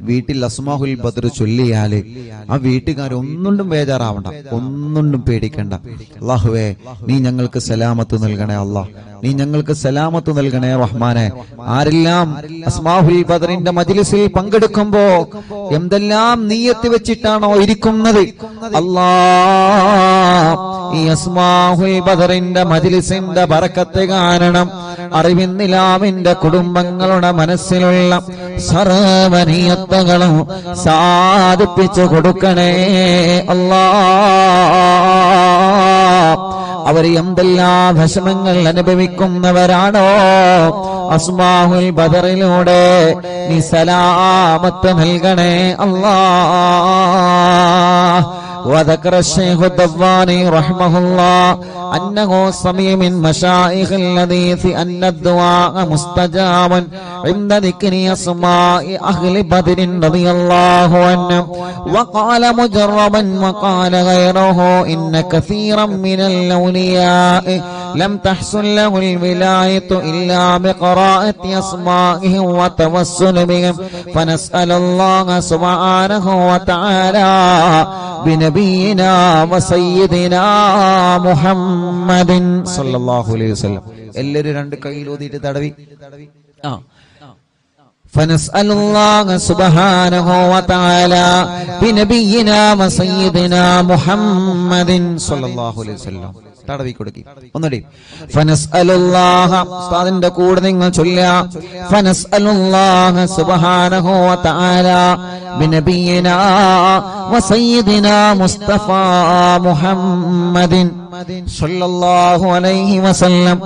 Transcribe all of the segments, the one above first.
വീട്ടിൽ അസ്മാഹുൽ ബദർ ചൊല്ലിയാല് ആ വീട്ടുകാരൊന്നും ബേജാറാവണ്ട, ഒന്നും പേടിക്കണ്ട. അല്ലാഹുവേ, നീ ഞങ്ങൾക്ക് സലാമത്ത് നൽകണേ. അല്ലാഹ്, നീ ഞങ്ങൾക്ക് സലാമത്ത് നൽകണേ റഹ്മാനെ. ആരെല്ലാം അസ്മാഹുൽ ബദറിന്റെ മജ്ലിസിൽ പങ്കെടുക്കുമ്പോ എന്തെല്ലാം നിയ്യത്ത് വെച്ചിട്ടാണോ ഇരിക്കുന്നത്, അല്ലാഹ് ഈ അസ്മാഹുൽ ബദറിന്റെ മജ്ലിസിന്റെ ബറക്കത്ത് കാരണം അറിവിന്നിലാവിന്റെ കുടുംബങ്ങളുടെ മനസ്സിലുള്ള സർവ്വനിയത്തുകളും സാധിപ്പിച്ചു കൊടുക്കണേ അല്ലാഹ്. അവർ എന്തെല്ലാം വിഷമങ്ങൾ അനുഭവിക്കുന്നവരാണോ, അസ്മാഹുൽ ബദറിലൂടെ നീ സലാമത്ത് നൽകണേ അല്ലാഹ്. وذكر الشيخ الدواني رحمه الله أنه سمع من مشايخ الحديث أن الدعاء مستجاب عند ذكر أسماء أهل بدر رضي الله عنهم. وقال مجربا وقال غيره إن كثيرا من الأولياء لم تحصل له الولاية إلا بقراءة أسمائهم وتوسل بهم، فنسأل الله سبحانه وتعالى بنبينا وسيدنا محمد صلى الله عليه وسلم. എല്ലാവരും രണ്ട് കൈയിൽ ഊതിയിട്ട് തടവി. فنسأل الله سبحانه وتعالى بنبينا وسيدنا محمد صلى الله عليه وسلم. തടവി കൊടുക്കി ഒന്നുകൂടി. ഫനസ്അലുല്ലാഹ, ഉസ്താദിന്റെ കൂടെ നിങ്ങൾ ചൊല്ലുക. ഫനസ്അലുല്ലാഹ സുബ്ഹാനഹു വ തആല ബിനബിയിനാ വസയ്യിദിനാ മുസ്തഫ മുഹമ്മദിൻ സല്ലല്ലാഹു അലൈഹി വസല്ലം.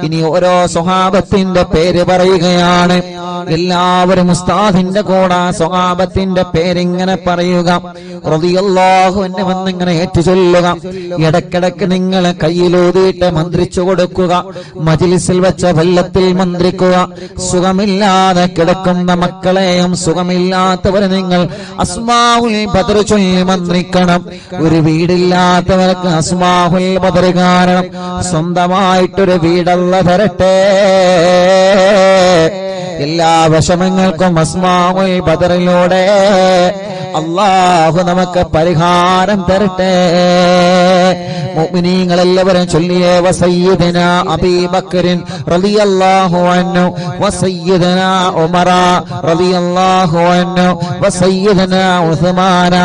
ഇനി ഓരോ സ്വഹാബത്തിന്റെ പേര് പറയുകയാണ്. എല്ലാവരും ഉസ്താദിന്റെ കൂടെ സ്വഹാബത്തിന്റെ പേരിങ്ങനെ പറയുക. റളിയല്ലാഹു അൻഹു വന്നിങ്ങനെ ഏറ്റു ചൊല്ലുക. ഇടക്കിടക്ക് നിങ്ങൾ കയ്യിലൂതിയിട്ട് മന്ത്രിച്ചു കൊടുക്കുക. മജ്ലിസിൽ വെച്ച വെള്ളത്തിൽ മന്ത്രിക്കുക. സുഖമില്ലാതെ കിടക്കുന്ന മക്കളെയും സുഖമില്ലാത്തവരെ നിങ്ങൾ അസ്മാഉൽ ബദർ ചൊല്ലി മന്ത്രിക്കണം. ഒരു വീടില്ലാത്തവർക്ക് അസ്മാഉൽ ബദർ കാരണം സ്വന്തമായിട്ടൊരു വീടല്ല തരട്ടെ. എല്ലാ വിഷമങ്ങൾക്കും അസ്മാഉൽ ബദറിലൂടെ അല്ലാഹു നമുക്ക് പരിഹാരം തരട്ടെ. മുഅ്മിനീങ്ങളെല്ലാവരും ചൊല്ലിയേ. വസയ്യിദനാ അബീ ബക്കറിൻ റളിയല്ലാഹു അൻഹു വസയ്യിദനാ ഉമറ റളിയല്ലാഹു അൻഹു വസയ്യിദനാ ഉസ്മാന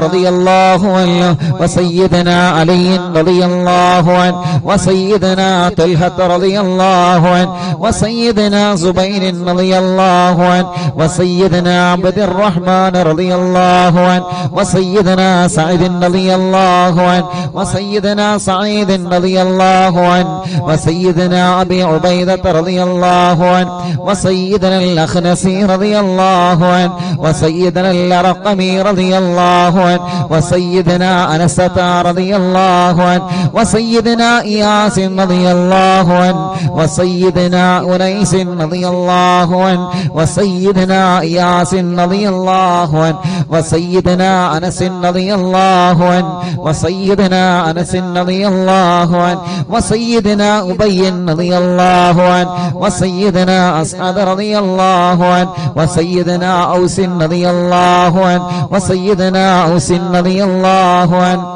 റളിയല്ലാഹു അൻഹു വസയ്യിദനാ അലി റളിയല്ലാഹു അൻഹു വസയ്യിദനാ തൽഹ റളിയല്ലാഹു അൻഹു വസയ്യിദനാ സുബൈർ റളിയല്ലാഹു അൻഹു വസയ്യിദനാ അബ്ദുർ റഹ്മാൻ റളിയല്ലാഹു അൻഹു വസയ്യിദനാ സഈദ് റളിയല്ലാഹു അൻഹു വസയ്യിദനാ സഈദ് റളിയല്ലാഹു അൻഹു വസയ്യിദനാ അബീ ഉബൈദ റളിയല്ലാഹു അൻഹു വസയ്യിദനാ അൽ-അഖ്നസി റളിയല്ലാഹു അൻഹു വസയ്യിദനാ അൽ-അർഖമി റളിയല്ലാഹു അൻഹു വസയ്യിദനാ അനസ് റളിയല്ലാഹു അൻഹു വസയ്യിദനാ ഇയാസ് റളിയല്ലാഹു അൻഹു വസയ്യിദനാ ഉനൈസ് റളിയല്ലാഹു അൻഹു വസയ്യിദനാ ഇയാസ് റളിയല്ലാഹു അൻഹു വസയ്യിദനാ അനസ് റളിയല്ലാഹു അൻഹു വസയ്യിദനാ അനസ് റളിയല്ലാഹു അൻഹു വസയ്യിദനാ ഉബയ്യ് റളിയല്ലാഹു അൻഹു വസയ്യിദനാ അസ്അദ് റളിയല്ലാഹു അൻഹു വസയ്യിദനാ ഔസ് റളിയല്ലാഹു അൻഹു വസയ്യിദനാ ഔസ് റളിയല്ലാഹു അൻഹു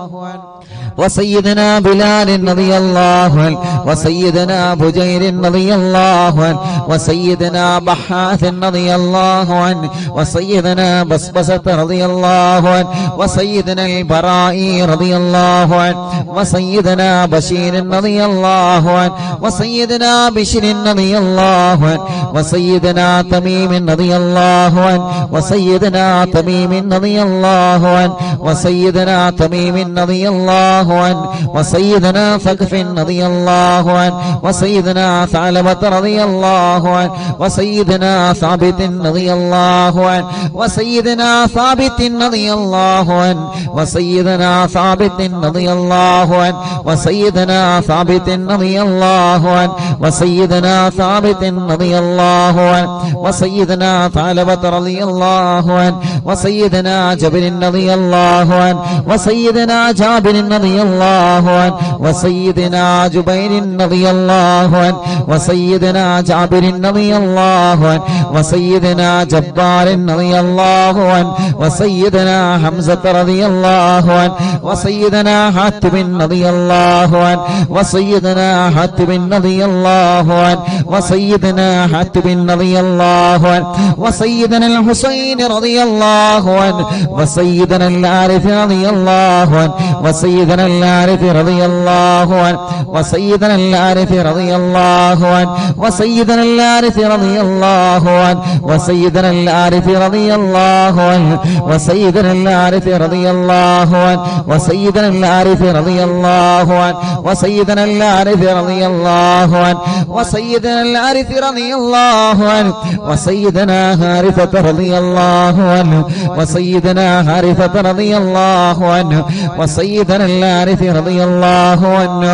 وسيدنا بلال رضي الله عنه وسيدنا بجير رضي الله عنه وسيدنا بحاث رضي الله عنه وسيدنا بسبسة رضي الله عنه وسيدنا البراء رضي الله عنه وسيدنا بشير رضي الله عنه وسيدنا بشر رضي الله عنه وسيدنا تميم رضي الله عنه وسيدنا تميم رضي الله عنه وسيدنا تميم رضي الله عنه وسيدنا ثقف رضي الله عنه وسيدنا ثعلبة رضي الله عنه وسيدنا ثابت رضي الله عنه وسيدنا ثابت رضي الله عنه وسيدنا ثابت رضي الله عنه وسيدنا ثابت رضي الله عنه وسيدنا ثابت رضي الله عنه وسيدنا ثعلبة رضي الله عنه وسيدنا جابر رضي الله عنه وسيدنا جابر رضي റളിയല്ലാഹു അൻഹു വസയ്യിദനാ ജുബൈർ റളിയല്ലാഹു അൻഹു വസയ്യിദനാ ജാബിർ റളിയല്ലാഹു അൻഹു വസയ്യിദനാ ജബ്ബാർ റളിയല്ലാഹു അൻഹു വസയ്യിദനാ ഹംസ റളിയല്ലാഹു അൻഹു വസയ്യിദനാ ഹാത്തിബ് റളിയല്ലാഹു അൻഹു വസയ്യിദനാ ഹാത്തിബ് റളിയല്ലാഹു അൻഹു വസയ്യിദനാ ഹാത്തിബ് റളിയല്ലാഹു അൻഹു വസയ്യിദനാ الحسين رضي الله عنه وسيدنا العارف رضي الله عنه وسيدنا العارف رضي الله عنه وسيدنا العارف رضي الله عنه وسيدنا العارف رضي الله عنه وسيدنا العارف رضي الله عنه وسيدنا العارف رضي الله عنه وسيدنا العارف رضي الله عنه وسيدنا العارف رضي الله عنه وسيدنا العارف رضي الله عنه وسيدنا حارثة رضي الله عنه وسيدنا حارثة رضي الله عنه وسيدنا العارف رضي الله عنه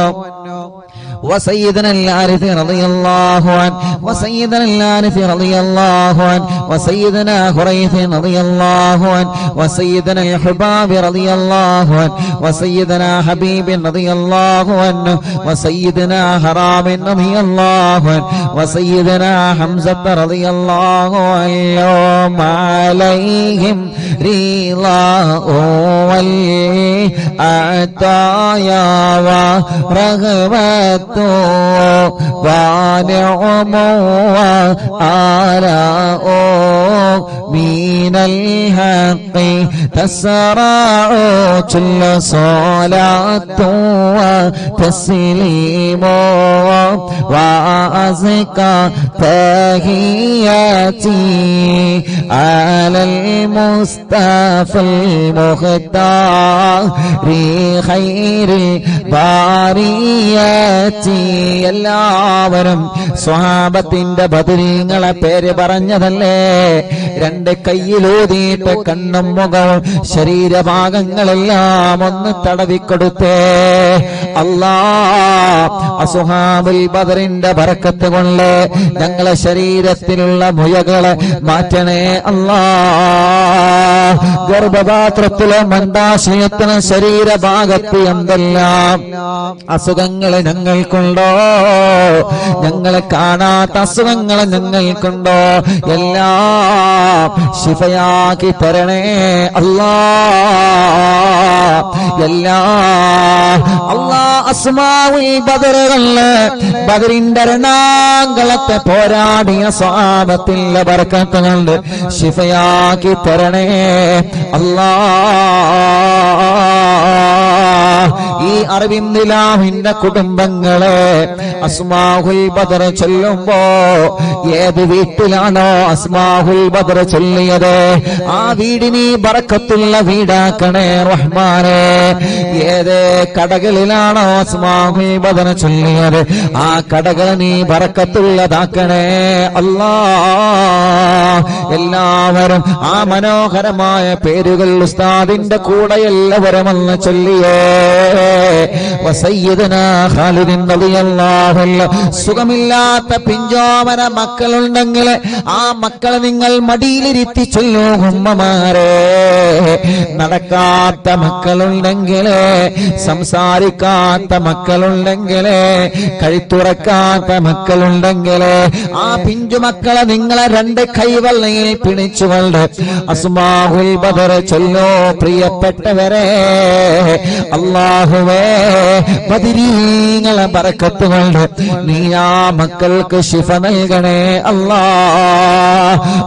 وسيدنا العارف رضي الله عنه وسيدنا العارف رضي الله عنه وسيدنا خريث رضي الله عنه وسيدنا الحباب رضي الله عنه وسيدنا حبيب رضي الله عنه وسيدنا حرام رضي الله عنه وسيدنا حمزة رضي الله عنه عليهم رضاه والعطايا ورغبة ونعم وآلاء من الحق تسرع كل صلاة وتسليم وأزكى تحياتي على المصطفى المختار خير البريات എല്ലാവരും സ്വഹാബത്തിന്റെ ബദരീങ്ങളെ പേര് പറഞ്ഞതല്ലേ? രണ്ട് കയ്യിലൂതിയിട്ട് കണ്ണും മുഖവും ശരീരഭാഗങ്ങളെല്ലാം ഒന്ന് തടവിക്കൊടുത്തേ. അല്ലാ, അസ്ഹാബുൽ ബദറിന്റെ ബറക്കത്ത് കൊണ്ട് ഞങ്ങളെ ശരീരത്തിലുള്ള മുയകളെ മാറ്റണേ അല്ലാ. ഗർഭപാത്രത്തിലെ മന്ദാശയത്തിന് ശരീരഭാഗത്ത് എന്തെല്ലാം അസുഖങ്ങൾ ഞങ്ങൾക്കുണ്ടോ, ഞങ്ങളെ കാണാത്ത അസുഖങ്ങൾ ഞങ്ങൾക്കുണ്ടോ, എല്ലാം ശിഫയാക്കി തരണേ അല്ലാ. അല്ലാ അസ്മാഉൽ ബദറുകളില് ബദറിന്റെ രണാങ്കളത്തെ പോരാടിയ സ്വഹാബത്തിന്റെ ബർക്കത്ത് കൊണ്ട് ശിഫയാക്കി തരണേ അല്ലാ. ഈ അറബിന്ദിലാഹിന്റെ കുടുംബങ്ങളെ അസ്മാഉൽ ബദർ ചൊല്ലുമ്പോ ഏത് വീട്ടിലാണോ അസ്മാഉൽ ബദർ ചൊല്ലിയത് ആ വീടിന് ബറക്കത്തുള്ള വീടാക്കണേ റഹ്മാനേ. ഏത് കടകളിലാണോ അസ്മാഉൽ ബദർ ചൊല്ലിയത് ആ കടകൾ നീ ബറക്കത്തുള്ളതാക്കണേ അല്ലാ. എല്ലാവരും ആ മനോഹരമായ പേരുകൾ ഉസ്താദിന്റെ കൂടെ എല്ലാവരും ഒന്ന് ചൊല്ലിയേ. വസയ്യിദനാ ഖാലിദ് റളിയല്ലാഹു അൻഹു. സുഖമില്ലാത്ത പിഞ്ചോമന മക്കളുണ്ടെങ്കിൽ ആ മക്കളെ നിങ്ങൾ മടിയിലിരുത്തി ചൊല്ലൂ ഉമ്മമാരെ. നടക്കാത്ത മക്കളുണ്ടെങ്കിൽ, സംസാരിക്കാത്ത മക്കളുണ്ടെങ്കിൽ, കഴുത്തുറക്കാത്ത മക്കളുണ്ടെങ്കിൽ ആ പിഞ്ചുമക്കളെ നിങ്ങളെ രണ്ട് കൈവെള്ളയിൽ പിടിച്ചുകൊണ്ട് അസ്മാഉൽ ബദർ ചൊല്ലോ. പ്രിയപ്പെട്ടവരെ, അല്ലാഹുവേ ബദരീങ്ങളെ ബറക്കത്ത് കൊണ്ട് നീ ആ മക്കൾക്ക് ശിഫ നൽകണേ അല്ലാ.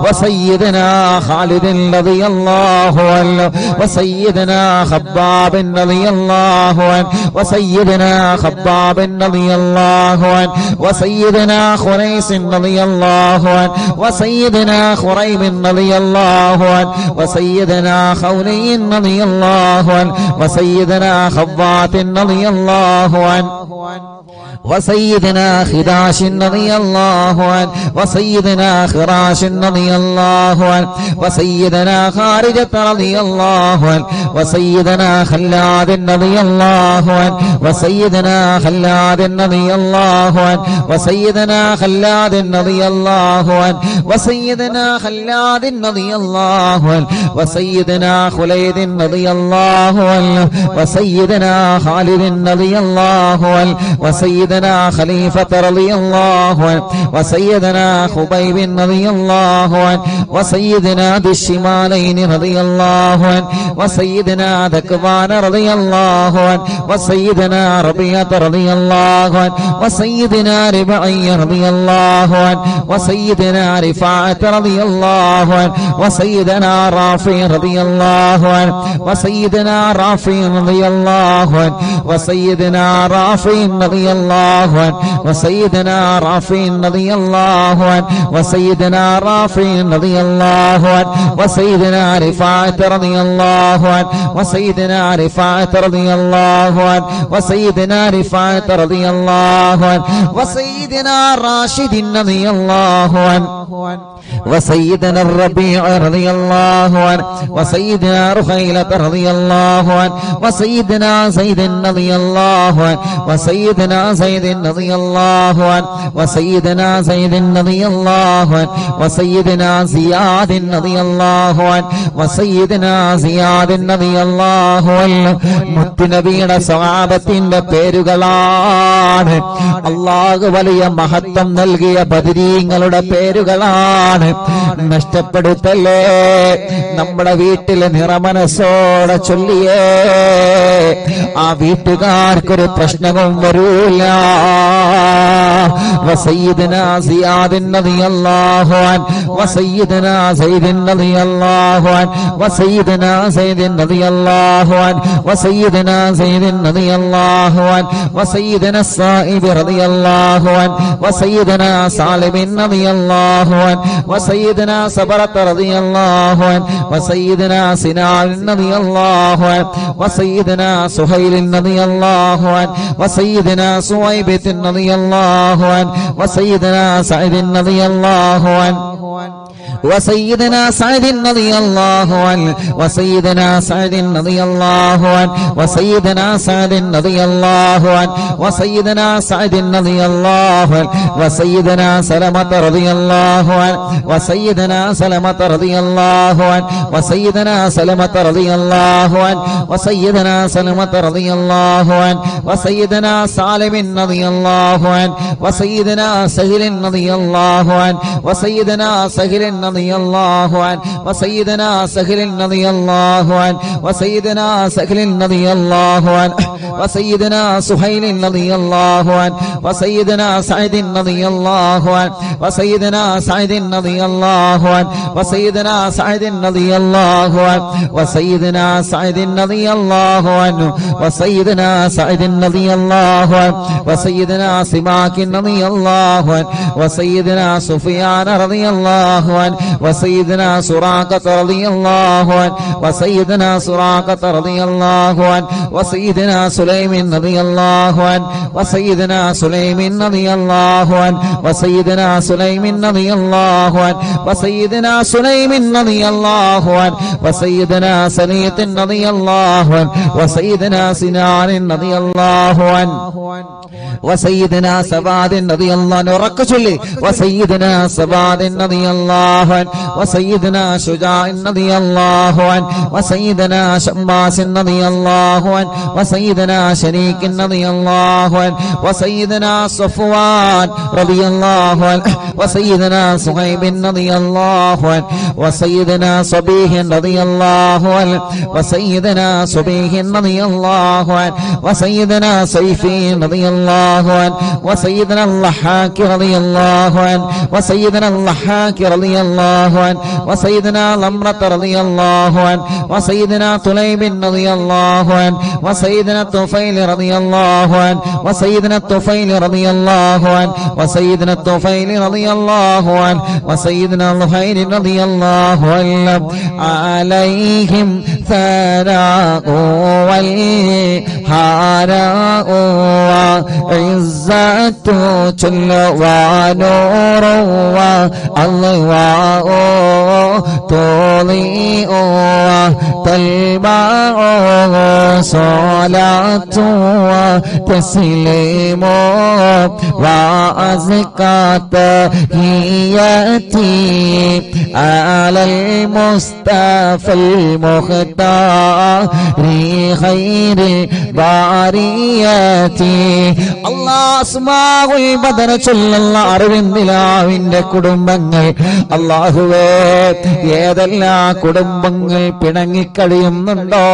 വസയ്യിദനാ ഖാലിദ് റളിയല്ലാഹു അൻഹു വസയ്യിദനാ ഖബ്ബാബ് റളിയല്ലാഹു അൻഹു വസയ്യിദനാ ഖബ്ബാബ് റളിയല്ലാഹു അൻഹു വസയ്യിദനാ ഖുറൈസ് റളിയല്ലാഹു അൻഹു വസയ്യിദനാ ഖുറൈബ് റളിയല്ലാഹു അൻഹു വസയ്യിദനാ ഖൗലി റളിയല്ലാഹു അൻഹു വസയ്യിദനാ ഖവ്വാത്ത് റളിയല്ലാഹു അൻഹു وسيدنا خراش رضي الله عنه وسيدنا خراش رضي الله عنه وسيدنا خارجة رضي الله عنه وسيدنا خلاد رضي الله عنه وسيدنا خلاد رضي الله عنه وسيدنا خلاد رضي الله عنه وسيدنا خلاد رضي الله عنه وسيدنا خليد رضي الله عنه وسيدنا خالد رضي الله عنه وسيدنا خليفة رضي الله عنه وسيدنا خبيب رضي الله عنه وسيدنا ذي الشمالين رضي الله عنه وسيدنا ذكوان رضي الله عنه وسيدنا ربيعة رضي الله عنه وسيدنا ربعي رضي الله عنه وسيدنا رفاعة رضي الله عنه وسيدنا رافع رضي الله عنه وسيدنا رافع رضي الله عنه وسيدنا رافع رضي الله عنه وسيدنا رافع رضي الله عنه وسيدنا رافع رضي الله عنه وسيدنا رفاعة رضي الله عنه وسيدنا رفاعة رضي الله عنه وسيدنا رفاعة رضي الله عنه وسيدنا راشد رضي الله عنه وسيدنا الربيع رضي الله عنه وسيدنا رخيلة رضي الله عنه وسيدنا زيد رضي الله عنه وسيدنا زيد رضي الله عنه وسيدنا زيد رضي الله عنه وسيدنا زياد رضي الله عنه وسيدنا زياد رضي الله عنه മുത്തുനബിയുടെ സ്വഹാബത്തിന്റെ പേരുകളാണ്. അല്ലാഹു വലിയ മഹത്വം നൽകിയ ബദരീങ്ങളുടെ പേരുകളാണ്. നഷ്ടപ്പെടുത്തല്ലേ. നമ്മുടെ വീട്ടിലെ നിറമനസ്സോടെ ചൊല്ലിയേ ആ വീട്ടുകാർക്കൊരു പ്രശ്നവും വരൂല. വസയ്യിദനാ സിയാദ് റളിയല്ലാഹു അൻഹു വസയ്യിദനാ സയ്യിദ് റളിയല്ലാഹു അൻഹു വസയ്യിദനാ സയ്യിദ് റളിയല്ലാഹു അൻഹു വസയ്യിദനാ സയ്യിദ് റളിയല്ലാഹു അൻഹു വസയ്യിദനാ സായിബ് റളിയല്ലാഹു അൻഹു വസയ്യിദനാ സാലിബ് റളിയല്ലാഹു അൻഹു وسيدنا صبرة رضي الله عنه وسيدنا سنان رضي الله عنه وسيدنا سهيل رضي الله عنه وسيدنا سويبة رضي الله عنه وسيدنا سعيد رضي الله عنه وسيدنا سعد رضي الله عنه وسيدنا سعد رضي الله عنه وسيدنا سعد رضي الله عنه وسيدنا سعد رضي الله عنه وسيدنا سلمة رضي الله عنه وسيدنا سلمة رضي الله عنه وسيدنا سلمة رضي الله عنه وسيدنا سلمة رضي الله عنه وسيدنا سالم رضي الله عنه وسيدنا سهل رضي الله عنه وسيدنا سهل رضي الله عنه وسيدنا سهل رضي الله عنه وسيدنا سهل رضي الله عنه وسيدنا سهيل رضي الله عنه وسيدنا سعد رضي الله عنه وسيدنا سعد رضي الله عنه وسيدنا سعد رضي الله عنه وسيدنا سعد رضي الله عنه وسيدنا سعد رضي الله عنه وسيدنا سماك رضي الله عنه وسيدنا سفيان رضي الله عنه وسيدنا سراقة رضي الله عنه وسيدنا سراقة رضي الله عنه وسيدنا سليم رضي الله عنه وسيدنا سليم رضي الله عنه وسيدنا سليم رضي الله عنه وسيدنا سليم رضي الله عنه وسيدنا سنيت رضي الله عنه وسيدنا سنان رضي الله عنه وسيدنا سباد رضي الله عنه ركشلي وسيدنا سباد رضي الله عنه وسيدنا شجاع رضي الله عنه وسيدنا شماس رضي الله عنه وسيدنا شريك رضي الله عنه وسيدنا صفوان رضي الله عنه وسيدنا صهيب رضي الله عنه وسيدنا صبيح رضي الله عنه وسيدنا صبيح رضي الله عنه وسيدنا سيفي رضي الله عنه وسيدنا اللحاك رضي الله عنه وسيدنا اللحاك رضي الله عنه وسيدنا لمرة رضي الله عنه وسيدنا طليب رضي الله عنه وسيدنا الطفيل رضي الله عنه وسيدنا الطفيل رضي الله عنه وسيدنا الطفيل رضي الله عنه وسيدنا الخير رضي الله عنه عليهم ثناء والحراء وعزة جل ونور والله تضيء تلمع صلاة وتسليم وأزكى تحياتي على المصطفى المختار خير البريات الله أسماء البدر ചൊല്ലുന്ന അറിവിന്ദിലാവിന്റെ കുടുംബങ്ങൾ അല്ലാഹുവേ ഏതെല്ലാം കുടുംബങ്ങൾ പിണങ്ങിക്കഴിയുന്നുണ്ടോ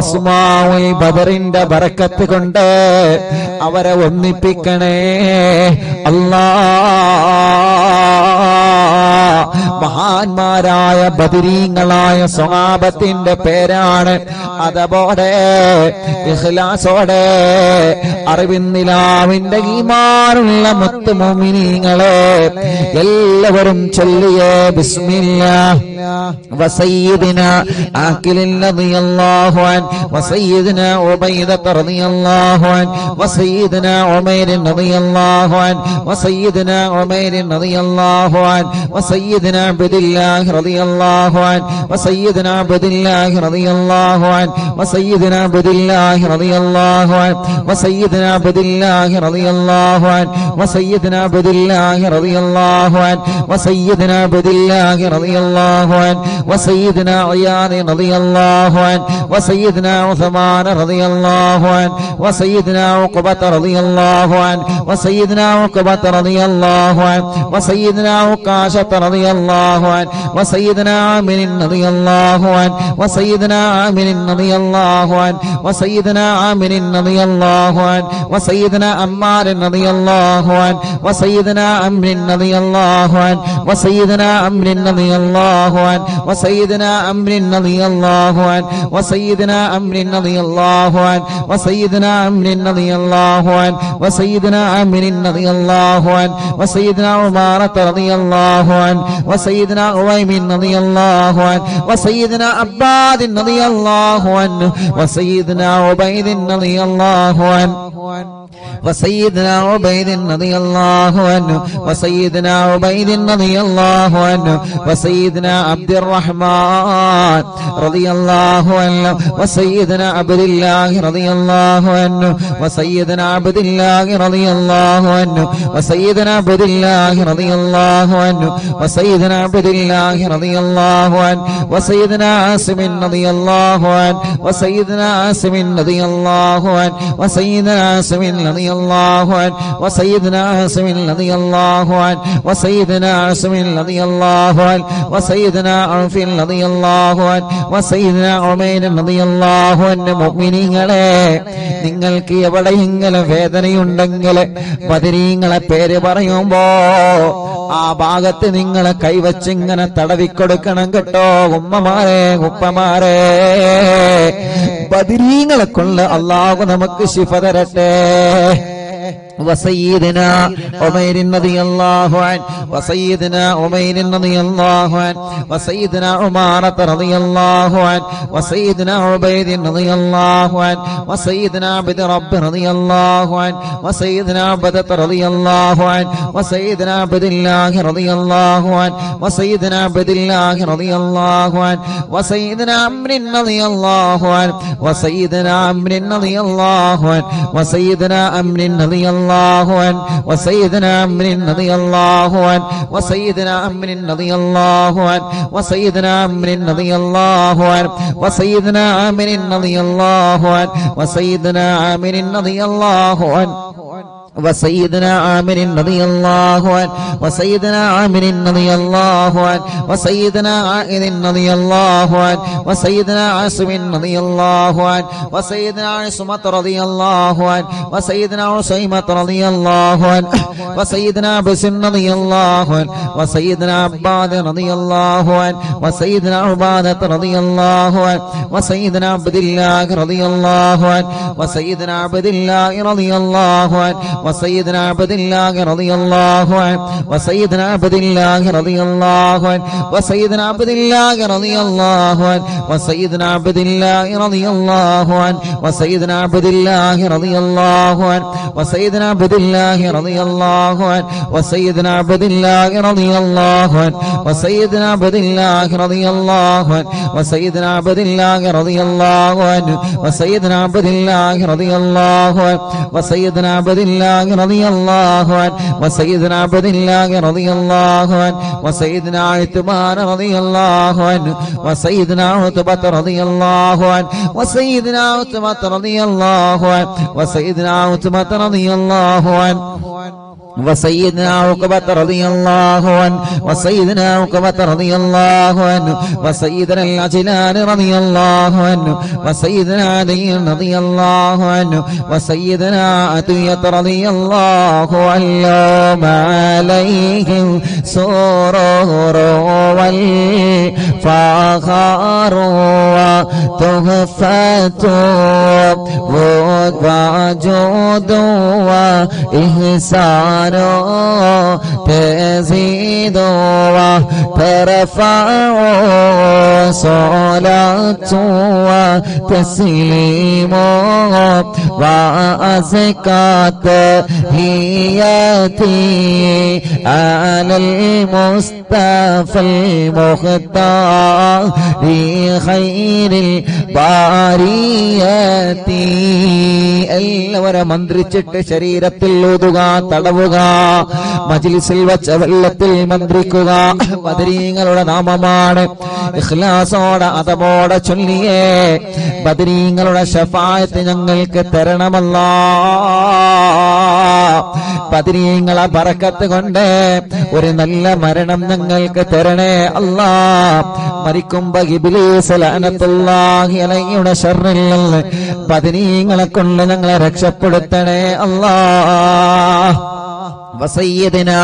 അസ്മാഉൽ ബദറിന്റെ ബറക്കത്ത് കൊണ്ട് അവരെ ഒന്നിപ്പിക്കണേ മഹാന്മാരായ ബദരീങ്ങളായ സ്വഹാബത്തിന്റെ പേരാണ്. അതോടെ ഇഖ്ലാസോടെ അറിവിന്ദിലാവിന്റെ ഈമാനുള്ള മുത്ത് മുഅ്മിനീങ്ങളെ എല്ലാവരും ചൊല്ലിയേ ബിസ്മില്ലാഹ് وسيدنا عاقل رضي الله عنه وسيدنا عبيدة رضي الله عنه وسيدنا عمير رضي الله عنه وسيدنا عمير رضي الله عنه وسيدنا عبد الله رضي الله عنه وسيدنا عبد الله رضي الله عنه وسيدنا عبد الله رضي الله عنه وسيدنا عبد الله رضي الله عنه وسيدنا عبد الله رضي الله عنه وسيدنا عبد الله رضي الله عنه وسيدنا عياض رضي الله عنه وسيدنا عثمان رضي الله عنه وسيدنا عقبة رضي الله عنه وسيدنا عقبة رضي الله عنه وسيدنا عكاشة رضي الله عنه وسيدنا عامر رضي الله عنه وسيدنا عامر رضي الله عنه وسيدنا عامر رضي الله عنه وسيدنا عمار رضي الله عنه وسيدنا عمرو رضي الله عنه وسيدنا عمرو رضي الله عنه وسيدنا عمرو رضي الله عنه وسيدنا عمرو رضي الله عنه وسيدنا عمرو رضي الله عنه وسيدنا عمرو رضي الله عنه وسيدنا عمارة رضي الله عنه وسيدنا عويم رضي الله عنه وسيدنا عباد رضي الله عنه وسيدنا عبيد رضي الله عنه وسيدنا عبيد رضي الله عنه وسيدنا عبيد رضي الله عنه وسيدنا عبد الرحمن رضي الله عنه وسيدنا عبد الله رضي الله عنه وسيدنا عبد الله رضي الله عنه وسيدنا عبد الله رضي الله عنه وسيدنا عبد الله رضي الله عنه وسيدنا عاصم رضي الله عنه وسيدنا عاصم رضي الله عنه وسيدنا عاصم رضي الله عنه وسيدنا عاصم رضي الله عنه وسيدنا عاصم رضي الله عنه وسيدنا عوف رضي الله عنه وسيدنا عمير رضي الله عنه മുഅ്മിനീങ്ങളെ നിങ്ങൾക്ക് എവിടെയെങ്കിലും വേദനയുണ്ടെങ്കിൽ ബദരീങ്ങളെ പേര് പറയുമ്പോ ആ ഭാഗത്ത് നിങ്ങളെ കൈവച്ചിങ്ങനെ തടവിക്കൊടുക്കണം കേട്ടോ. ഉമ്മമാരെ ഉപ്പമാരെ ബദരീങ്ങളെ കൊണ്ട് അല്ലാഹു നമുക്ക് ശിഫ തരട്ടെ. وسيدنا عمير رضي الله عنه وسيدنا عمير رضي الله عنه وسيدنا عمارة رضي الله عنه وسيدنا عبيد رضي الله عنه وسيدنا عبد رب رضي الله عنه وسيدنا عبدة رضي الله عنه وسيدنا عبد الله رضي الله عنه وسيدنا عبد الله رضي الله عنه وسيدنا عمرو رضي الله عنه وسيدنا عمرو رضي الله عنه وسيدنا عمرو رضي الله عنه وسيدنا عمرو رضي الله عنه وسيدنا عمرو رضي الله عنه وسيدنا عمرو رضي الله عنه وسيدنا عامر رضي الله عنه وسيدنا عامر رضي الله عنه وسيدنا عامر رضي الله عنه وسيدنا عامر رضي الله عنه وسيدنا عائذ رضي الله عنه وسيدنا عاصم رضي الله عنه وسيدنا عصمة رضي الله عنه وسيدنا عصيمة رضي الله عنه وسيدنا بسن رضي الله عنه وسيدنا عباد رضي الله عنه وسيدنا عبادة رضي الله عنه وسيدنا عبد الله رضي الله عنه وسيدنا عبد الله رضي الله عنه وسيدنا عبد الله رضي الله عنه وسيدنا عبد الله رضي الله عنه وسيدنا عبد الله رضي الله عنه وسيدنا عبد الله رضي الله عنه وسيدنا عبد الله رضي الله عنه وسيدنا عبد الله رضي الله عنه وسيدنا عبد الله رضي الله عنه وسيدنا عبد الله رضي الله عنه وسيدنا عبد الله رضي الله عنه وسيدنا عبد الله رضي الله عنه وسيدنا عبد الله رضي الله عنه وسيدنا عبد الله رضي الله عنه وسيدنا عثمان رضي الله عنه وسيدنا عتبة رضي الله عنه وسيدنا عتبة رضي الله عنه وسيدنا عتبة رضي الله عنه وسيدنا عقبة رضي الله عنه وسيدنا عقبة رضي الله عنه وسيدنا العجلان رضي الله عنه وسيدنا علي رضي الله عنه وسيدنا عطية رضي الله عنه عليهم سرور والفخر وتحفة وجود وإحسان تزيد وترفع صلاة وتسليم وأزكى تحياتي على المصطفى المختار خير البريات എല്ലാവരും മന്ത്രിച്ചിട്ട് ശരീരത്തിൽ ഊതുക, തടവുക, മജ്ലിസിൽ വച്ച വെള്ളത്തിൽ മന്ത്രിക്കുക. ബദരീങ്ങളുടെ നാമമാണ്. ഇഖ്ലാസോടെ അതബോടെ ചൊല്ലിയേ ബദരീങ്ങളുടെ ശഫാഅത്ത് ഞങ്ങൾക്ക് തരണമല്ലാ. ബദരീങ്ങളെ ബറക്കത്ത് കൊണ്ട് ഒരു നല്ല മരണം ഞങ്ങൾക്ക് തരണേ അല്ലാ. മരിക്കുമ്പോ ഇബ്ലീസ് ലഅനത്തുല്ലാഹി അലൈഹിയുടെ ശർറിൽ നിന്ന് ബദരീങ്ങളെ കൊണ്ട് ഞങ്ങളെ രക്ഷപ്പെടുത്തണേ അല്ലാ. وسيدنا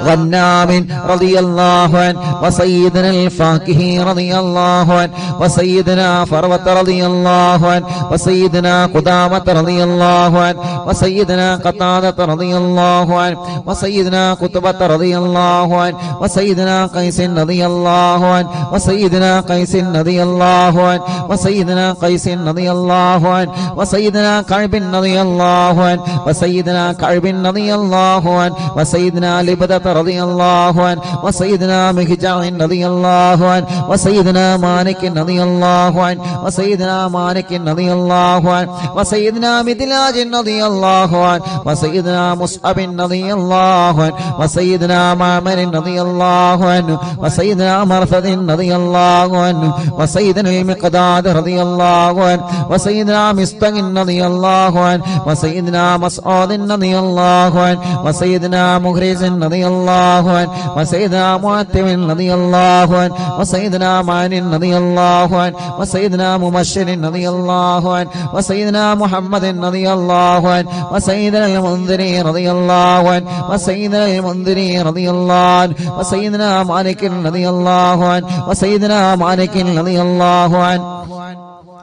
غنام رضي الله عنه وسيدنا الفاكهي رضي الله عنه وسيدنا فروة رضي الله عنه وسيدنا قدامة رضي الله عنه وسيدنا قتادة رضي الله عنه وسيدنا قطبة رضي الله عنه وسيدنا قيس رضي الله عنه وسيدنا قيس رضي الله عنه وسيدنا قيس رضي الله عنه وسيدنا كعب رضي الله عنه وسيدنا كعب رضي الله عنه وسيدنا لبدة رضي الله عنه وسيدنا مهجع رضي الله عنه وسيدنا مالك رضي الله عنه وسيدنا مالك رضي الله عنه وسيدنا مدلاج رضي الله عنه وسيدنا مصعب رضي الله عنه وسيدنا معمر رضي الله عنه وسيدنا مرثد رضي الله عنه وسيدنا المقداد رضي الله عنه وسيدنا مستق رضي الله عنه وسيدنا مسعود رضي الله عنه وسيدنا مخرج رضي الله عنه وسيدنا معتم رضي الله عنه وسيدنا معن رضي الله عنه وسيدنا مبشر رضي الله عنه وسيدنا محمد رضي الله عنه وسيدنا المنذري رضي الله عنه وسيدنا المنذري رضي الله عنه وسيدنا مالك رضي الله عنه وسيدنا مالك رضي الله عنه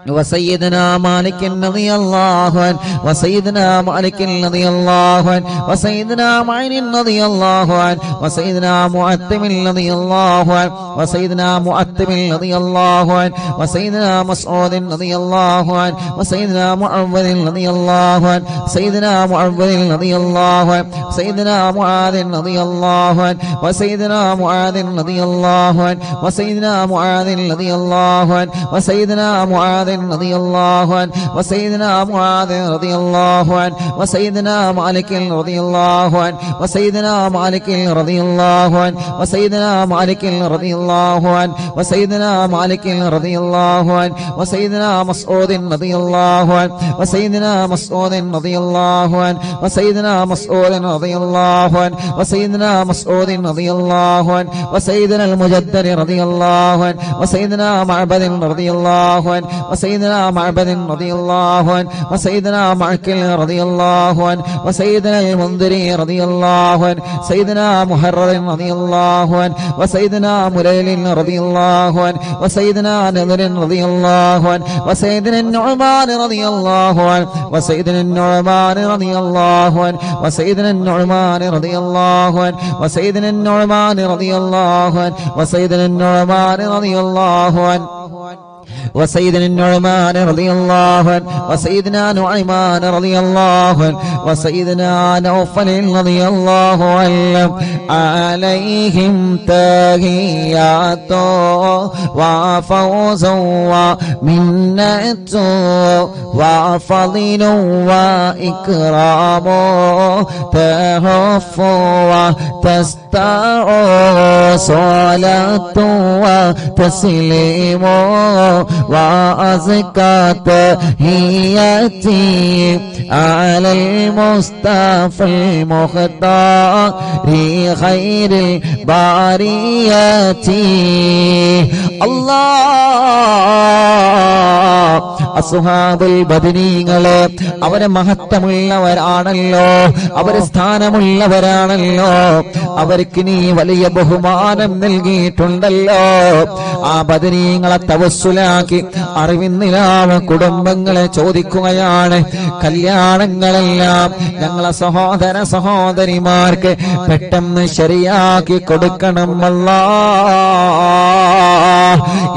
وسيدنا مالك رضي الله عنه وسيدنا مالك رضي الله عنه وسيدنا معين رضي الله عنه وسيدنا معتم رضي الله عنه وسيدنا معتم رضي الله عنه وسيدنا مسعود رضي الله عنه وسيدنا معوذ رضي الله عنه سيدنا معوذ رضي الله عنه سيدنا معاذ رضي الله عنه وسيدنا معاذ رضي الله عنه وسيدنا معاذ رضي الله عنه وسيدنا معاذ رضي الله عنه وسيدنا معاذ رضي الله عنه وسيدنا مالك رضي الله عنه وسيدنا مالك رضي الله عنه وسيدنا مالك رضي الله عنه وسيدنا مالك رضي الله عنه وسيدنا مسعود رضي الله عنه وسيدنا مسعود رضي الله عنه وسيدنا مسعود رضي الله عنه وسيدنا مسعود رضي الله عنه وسيدنا المجدد رضي الله عنه وسيدنا معبد رضي الله عنه وسيدنا معبد رضي الله عنه وسيدنا معكل رضي الله عنه وسيدنا المنذري رضي الله عنه سيدنا محرر رضي الله عنه وسيدنا مليل رضي الله عنه وسيدنا نذر رضي الله عنه وسيدنا النعمان رضي الله عنه وسيدنا النعمان رضي الله عنه وسيدنا النعمان رضي الله عنه وسيدنا النعمان رضي الله عنه وسيدنا النعمان رضي الله عنه وسيدنا النعمان رضي الله عنه وسيدنا نعيمان رضي الله عنه وسيدنا نوفل رضي الله عنه عليهم تحيات وفوز ومنة وفضل وإكرام تهف وتستع صلاة وتسليم وأزكى تحياتي على المصطفى المختار خير البريات الله അസ്ഹാബുൽ ബദരീങ്ങളെ അവരെ മഹത്വമുള്ളവരാണല്ലോ, അവരെ സ്ഥാനമുള്ളവരാണല്ലോ, അവർക്ക് നീ വലിയ ബഹുമാനം നൽകിയിട്ടുണ്ടല്ലോ. ആ ബദരീങ്ങളെ തവസ്സുലാക്കി അറിവിന്നിലാവ കുടുംബങ്ങളെ ചോദിക്കുകയാണ്, കല്യാണങ്ങളെല്ലാം ഞങ്ങളെ സഹോദര സഹോദരിമാർക്ക് പെട്ടെന്ന് ശരിയാക്കി കൊടുക്കണം അല്ലാഹ്.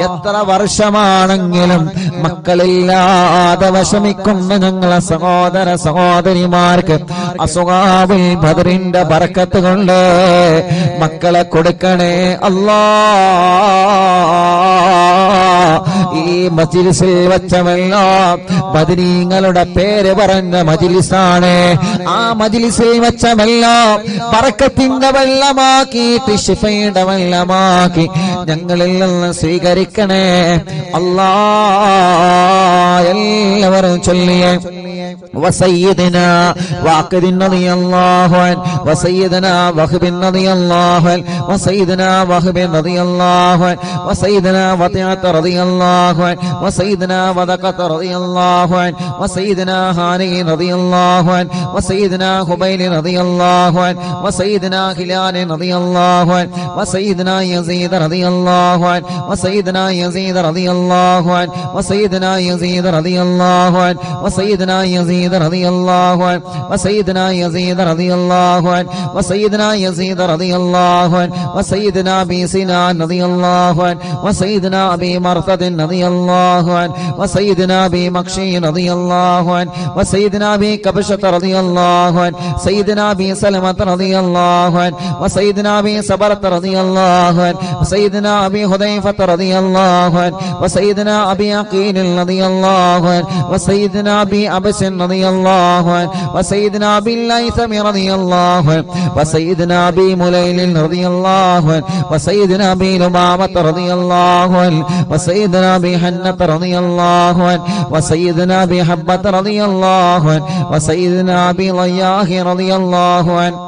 എത്ര വർഷമാണെങ്കിലും മക്കളില്ലാതെ വിഷമിക്കുന്ന ഞങ്ങളെ സഹോദര സഹോദരിമാർക്ക് അസ്ഹാബുൽ ബദറിന്റെ ബർക്കത്ത് കൊണ്ട് മക്കളെ കൊടുക്കണേ അല്ലാഹ്. ഈ മജ്ലിസിൽ വെച്ചവെല്ലാം ബദരീങ്ങളുടെ പേര് പറഞ്ഞ മജ്ലിസാണ്. ആ മജ്ലിസിൽ വെച്ചവെല്ലാം ബർക്കത്തിന്റെ വെള്ളമാക്കിയിട്ട് ശിഫയുടെ വെള്ളമാക്കി ഞങ്ങളിൽ നിന്ന് സ്വീകരിക്കണേ അല്ലാഹ്. എല്ലാവരും ചൊല്ലിയേ وسيدنا واقد رضي الله عنه وسيدنا وهب رضي الله عنه وسيدنا وهب رضي الله عنه وسيدنا وطيعة رضي الله عنه وسيدنا وذقة رضي الله عنه وسيدنا هاني رضي الله عنه وسيدنا خبيل رضي الله عنه وسيدنا هلال رضي الله عنه وسيدنا يزيد رضي الله عنه وسيدنا يزيد رضي الله عنه وسيدنا يزيد رضي الله عنه وسيدنا يزيد رضي الله عنه وسيدنا يزيد رضي الله عنه وسيدنا يزيد رضي الله عنه وسيدنا ابي سنان رضي الله عنه وسيدنا ابي مرثد رضي الله عنه وسيدنا ابي مكشي رضي الله عنه وسيدنا ابي كبشة رضي الله عنه سيدنا ابي سلمة رضي الله عنه وسيدنا ابي صبرة رضي الله عنه وسيدنا ابي حذيفة رضي الله عنه وسيدنا ابي عقيل رضي الله عنه وسيدنا ابي عبس رضي الله عنه وسيدنا ابي الليثم رضي الله عنه وسيدنا ابي مليل رضي الله عنه وسيدنا ابي لمامة رضي الله عنه وسيدنا ابي حنة رضي الله عنه وسيدنا ابي حبة رضي الله عنه وسيدنا ابي ضياح رضي الله عنه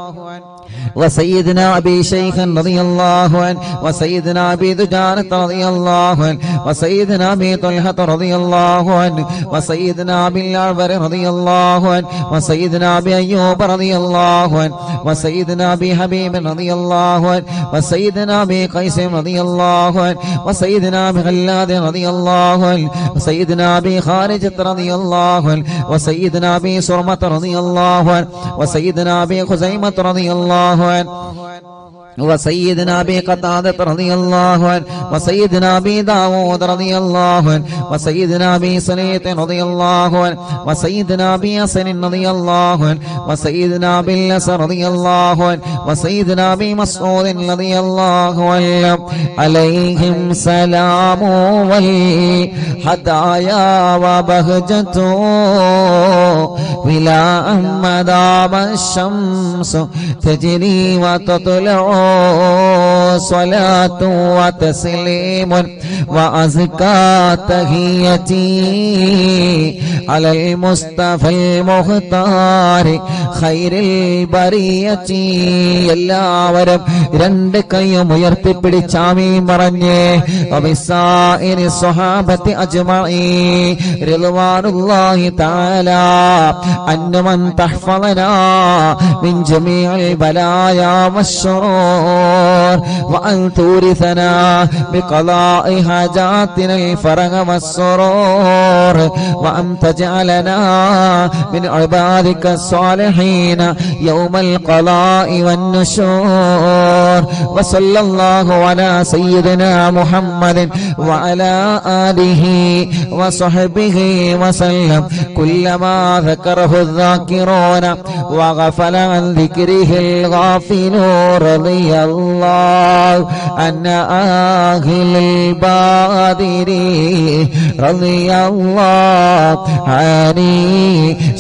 وسيدنا ابي شيخ رضي الله عنه وسيدنا ابي دجانة رضي الله عنه وسيدنا ابي طلحة رضي الله عنه وسيدنا ابي الأعور رضي الله عنه وسيدنا ابي ايوب رضي الله عنه وسيدنا ابي حبيب رضي الله عنه وسيدنا ابي قيس رضي الله عنه وسيدنا ابي غلاد رضي الله عنه وسيدنا ابي خارجة رضي الله عنه وسيدنا ابي سرمة رضي الله عنه وسيدنا ابي خزيمة رضي الله عنه وسيدنا أبي قتادة رضي الله عنه وسيدنا أبي داود رضي الله عنه وسيدنا أبي سنيت رضي الله عنه وسيدنا أبي حسن رضي الله عنه وسيدنا أبي الأس رضي الله عنه وسيدنا أبي مسعود رضي الله عنه عليهم سلام والهدايا وبهجة ولا مدام الشمس تجري وتطلع صلاة وتسليم وأزكى تحيتي على المصطفى المختار خير البرية എല്ലാവരും രണ്ട് കൈയും ഉയർത്തിപ്പിടിച്ച് ആമീൻ പറഞ്ഞേ വബിസായിരി സ്വഹാബത്തി അജ്മഈൻ റിദ്വാനുല്ലാഹി തആല അന്നമൻ തഹ്ഫളനാ മിൻ ജമീഇൽ ബലായാ വശ്ശുറൂർ വഅൻ തൂരിസനാ ബിഖളാഇ ഹാജാതിന الفرج والسرور وأن تجعلنا من عبادك الصالحين يوم القضاء والنشور وصلى الله على سيدنا محمد وعلى آله وصحبه وسلم كلما ذكره الذاكرون وغفل عن ذكره الغافلون رضي الله عن أهل البادر رضي الله عن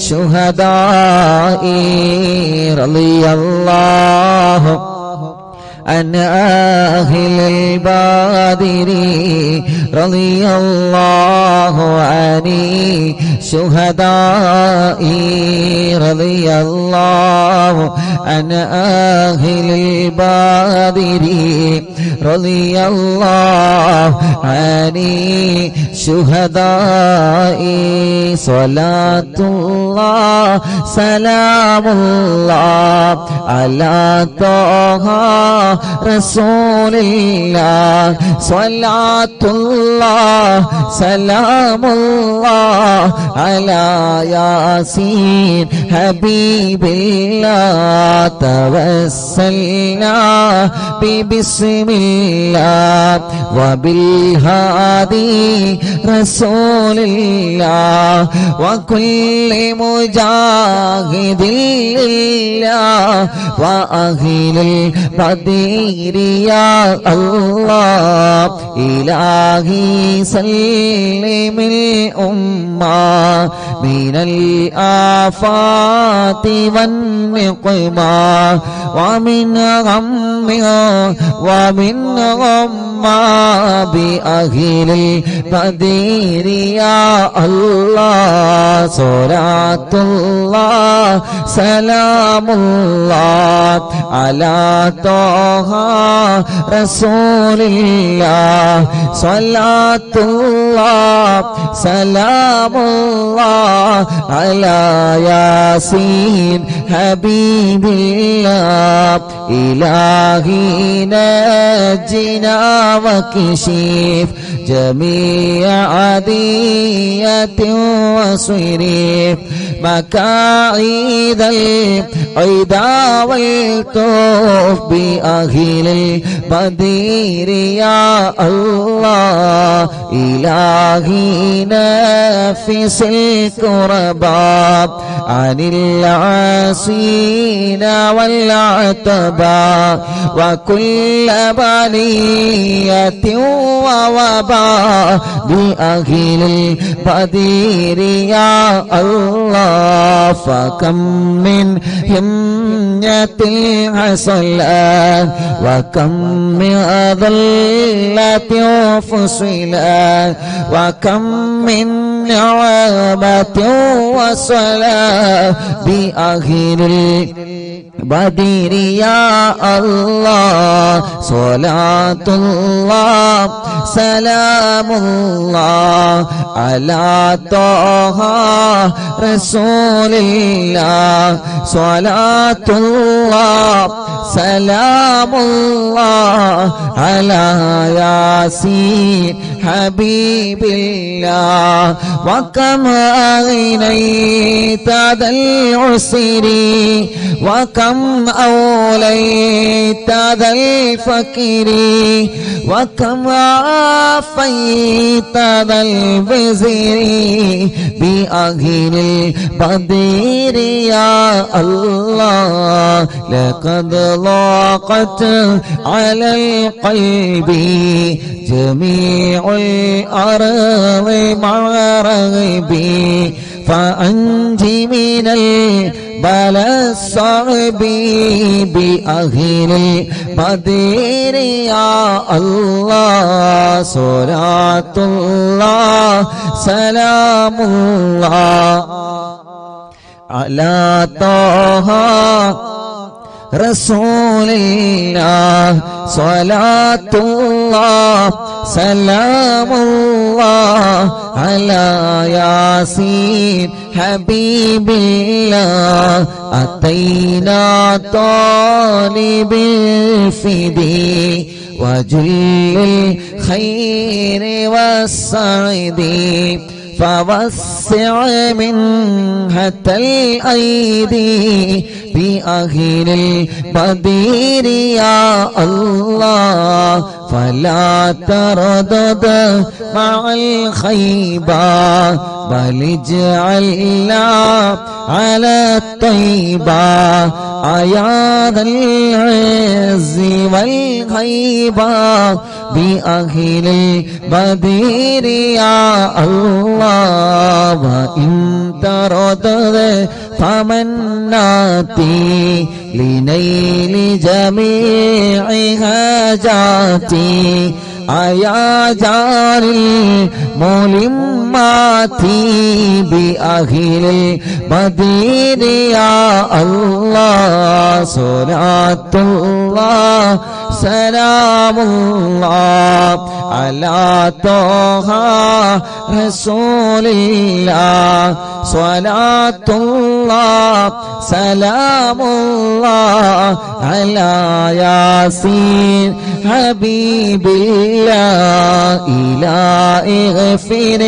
شهداء رضي الله عن أهل البادر رضي الله عن شهداء رضي الله عن أهل البادر رضي الله عن شهداء صلاة الله سلام الله على طه رسول الله صلاة الله سلام الله على ياسين حبيب الله توسلنا ببسم الله وبالهادي رسول الله وكل مجاهد لله وأهل البدير يا الله إلهي سلم الأمة من الآفات والنقمة ومن غم ومن غمّة بأهل البدير يا الله صلاة الله سلام الله على طه رسول الله صلاة الله سلام الله على ياسين حبيب الله إلهي نجنا وكشف جميع عادية وصريف مكايد العدا والطوف بأهل البدير يا الله إلهي نفس الكرباء عن العاصين والعتباء وكل بلية ووباء بأهل البدير يا الله فكم من همية حصلت وكم من ضلة فصلت وكم من نعمة وصلاة بأهل البدير يا الله صلاة الله سلام الله على طه رسول الله صلاة الله سلام الله على ياسين حبيب الله وكم أغنيت ذا العسر وكم أوليت ذا الفقر وكم عافيت ذا البزر بأهل البدير يا الله لقد ضاقت على القلب جميع الأرض مع رغبي فأنجي من البلاء الصعب بأهل البدير يا الله صلاة الله سلام الله على طه رسول الله صلاة الله سلام الله على ياسين حبيب الله أتينا طالب الفدي وجل الخير والسعد فوسع منحة الأيدي بأهل البدير يا الله فلا تردد مع الخيبة بل اجعلنا على الطيبة يا ذا العز والهيبة بأهل البدير يا الله وإن تردد فمناتي لنيل جميع حاجاتي يا جار الملمات بأهل البدير يا الله صلاة الله سلام الله على طه رسول الله صلاة الله سلام الله على ياسين حبيب الله إلهي اغفر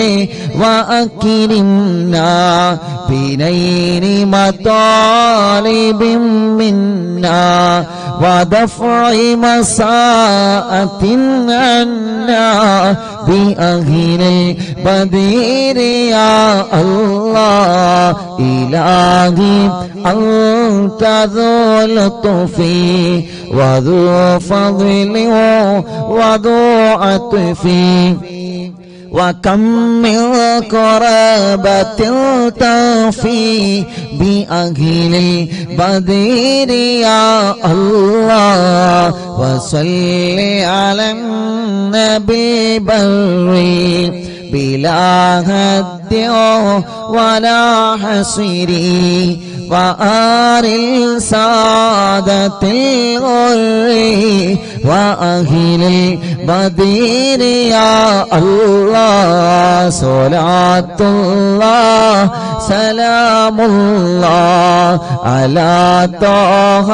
وأكرمنا بنيل مطالب منا ودفع مساءة عنا بأهل البدير يا الله إلهي أنت ذو لطف وذو فضل وذو عطف وكم من قرابة تفي بأهل البدير يا الله وصل على النبي بري بلا هد ولا حصر وآل السادة الغر وأهل البدير يا الله صلاة الله سلام الله على طه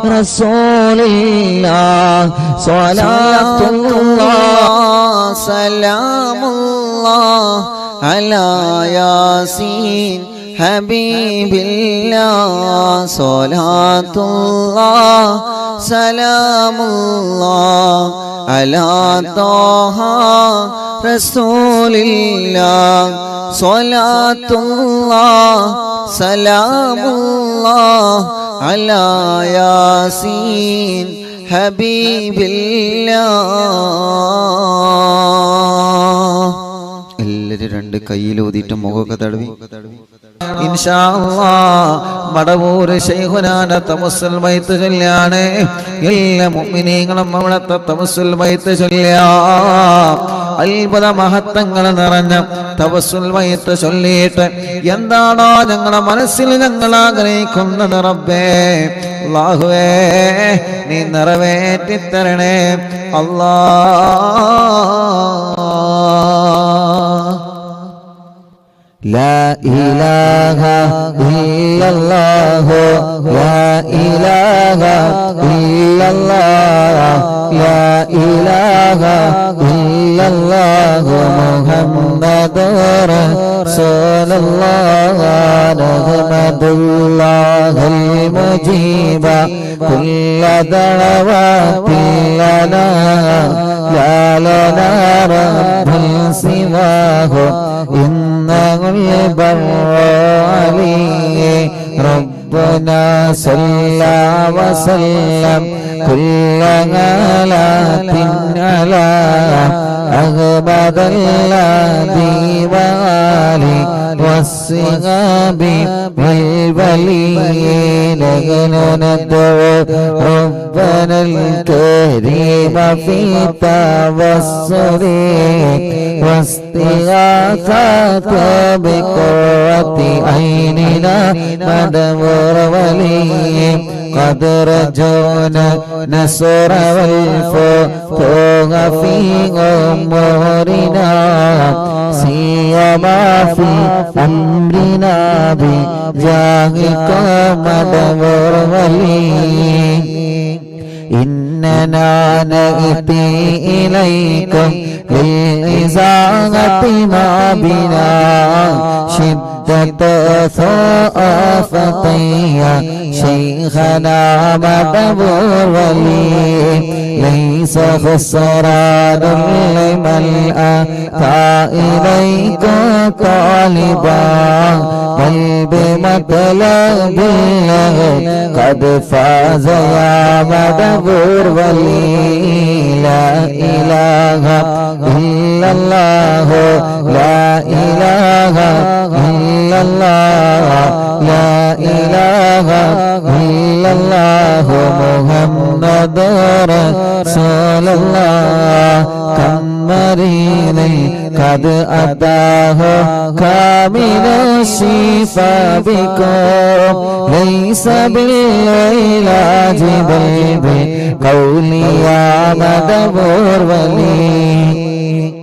رسول الله صلاة الله سلام الله على ياسين حبيب الله صلاة الله سلام الله على طه رسول الله صلاة الله سلام الله على ياسين حبيب الله എല്ലാവരും രണ്ട് കയ്യിലൂതിയിട്ട് മുഖമൊക്കെ തടവി ഇൻഷാ അല്ലാഹ് മടവൂർ ശൈഖുനാന തവസ്സുൽ ബൈത്ത് ചൊല്ലാണ് എല്ലാ മുഅ്മിനീങ്ങളും അവിടുത്തെ തവസ്സുൽ ബൈത്ത് ചൊല്ലിയാം അത്ഭുത മഹത്വങ്ങൾ നിറഞ്ഞ തവസ്സുൽ ബൈത്ത് ചൊല്ലിയിട്ട് എന്താണോ ഞങ്ങളുടെ മനസ്സിൽ ഞങ്ങൾ ആഗ്രഹിക്കുന്നത് റബ്ബേ അല്ലാഹുവേ നീ നിറവേറ്റി തരണേ അല്ലാഹ് لا إله إلا الله لا إله إلا الله لا إله إلا الله محمد رسول الله نحمد الله المجيب كل دعوات لنا لا لنا رب سواه إنه البر عليه ربنا صلى وسلم كل غلات على أحمد الذي وآله والصحاب والولين ندعو ربنا الكريم في توسل واستغاثة بقرة عيننا مدبر ولي قد رجونا نصر والفتوح في أمورنا سيما في أمرنا بجاهك مدبر ولي إننا نأتي إليكم للإزاغة ما بنا شدة ثقافتي شيخنا مدبر ولي ليس خسران لمن أتى إليك طالبا بل بمطلب الله قد فاز يا مدبر ولي لا إله إلا الله لا إله إلا الله لا إله إلا الله محمد رسول الله كم مريض قد أتاه كامل الشفاء بكم ليس بالعلاج بل بقولي يا مدبر ولي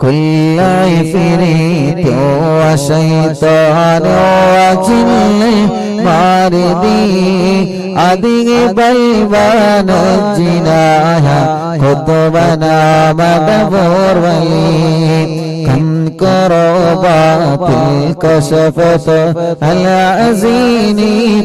كل عفريت وشيطان وجن ماردي أذهب البان الجناح قطبنا مدبر ولي كم كربات الكشفت العزين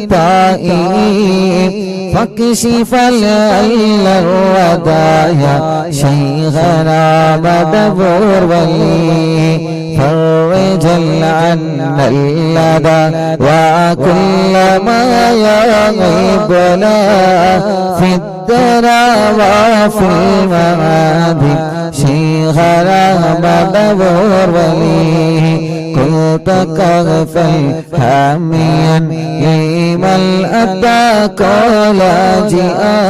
طائب فاكشف العل الودايا شيخنا مدبر ولي فرج عنا اللدى وكل ما يغيبنا في الدنا وفي المعاد شيخنا مدبر ولي كنت كغفا حاميا لمن أتى كولاجئا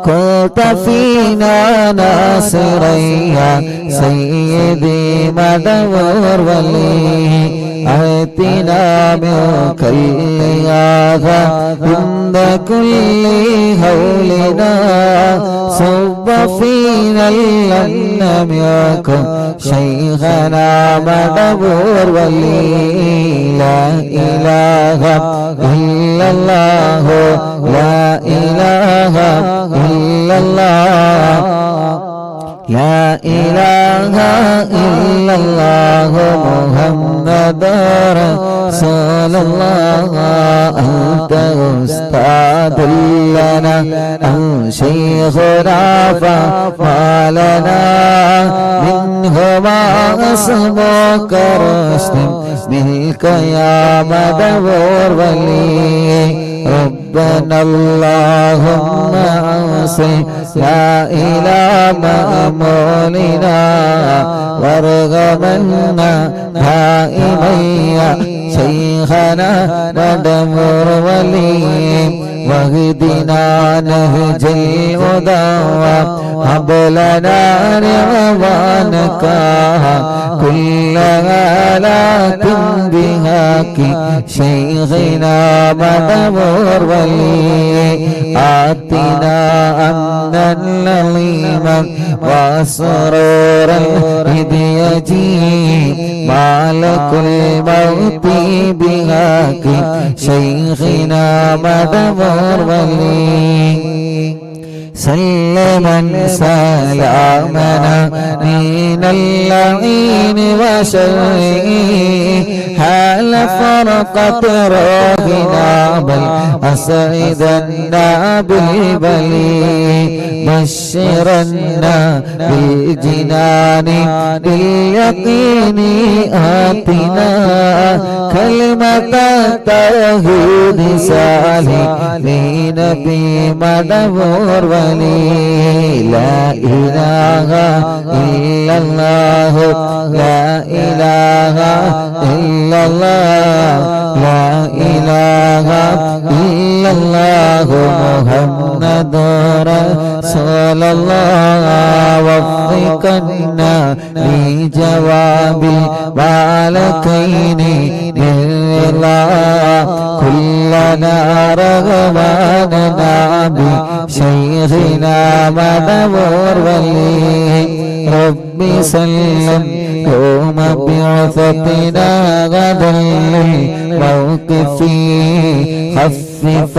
كنت فينا ناصريا سيدي مدبر ولي آتنا منك الإغاثة عند كل هولنا صب فينا لم يكن شيخنا مدبر ولي لا إله إلا الله لا إله إلا الله لا إله إلا الله محمد رسول الله أنت أستاذ لنا أو شيخنا فما لنا منهما اسمك رشد منك يا مدبر ولي ربنا اللهم أوصل لا إله مأمولنا وارغمنا دائميا شيخنا مدبر ولي واهدنا نهج الهدى هب لنا رضوانك كل آلات بهاك شيخنا مدبر ولي آتنا أمنا لظيما وسرورا إذ يجيء مالك മടവൂർ വലി سلمن سلامنا من اللعين وشره حال فرقة روحنا بل أسعدنا بالبلي بشرنا بالجنان باليقين آتنا كلمة التوحيد سالمين بمدبور لا إله إلا الله لا إله إلا الله لا إله إلا الله محمد رسول الله وفقنا لجواب البالكين لله كلنا رغباننا بشيخنا مدبور ولي ربي سلم يوم بعثتنا غدا للموقف خفف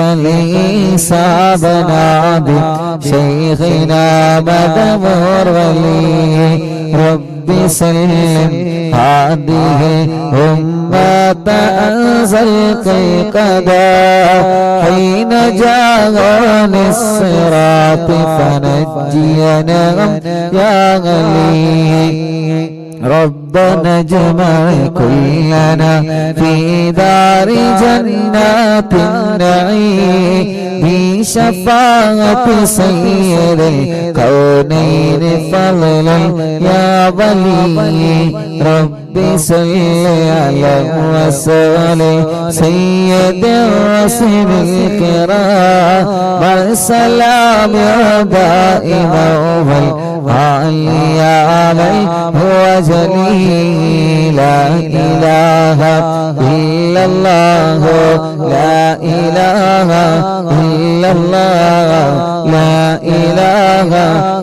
لحسابنا بشيخنا مدبور ولي ربي سلم هذه الأمة أنزل القضاء حين جاءني الصراط فنجينا يا غلي ربنا اجمع كلنا في دار جنات النعيم بشفاعة سيد الكونين فضلا يا ولي ربي صل على وسلم سيد الرسل الكرام والسلام دائما والعلي عليه هو جليل لا إله إلا الله لا إله إلا الله لا إله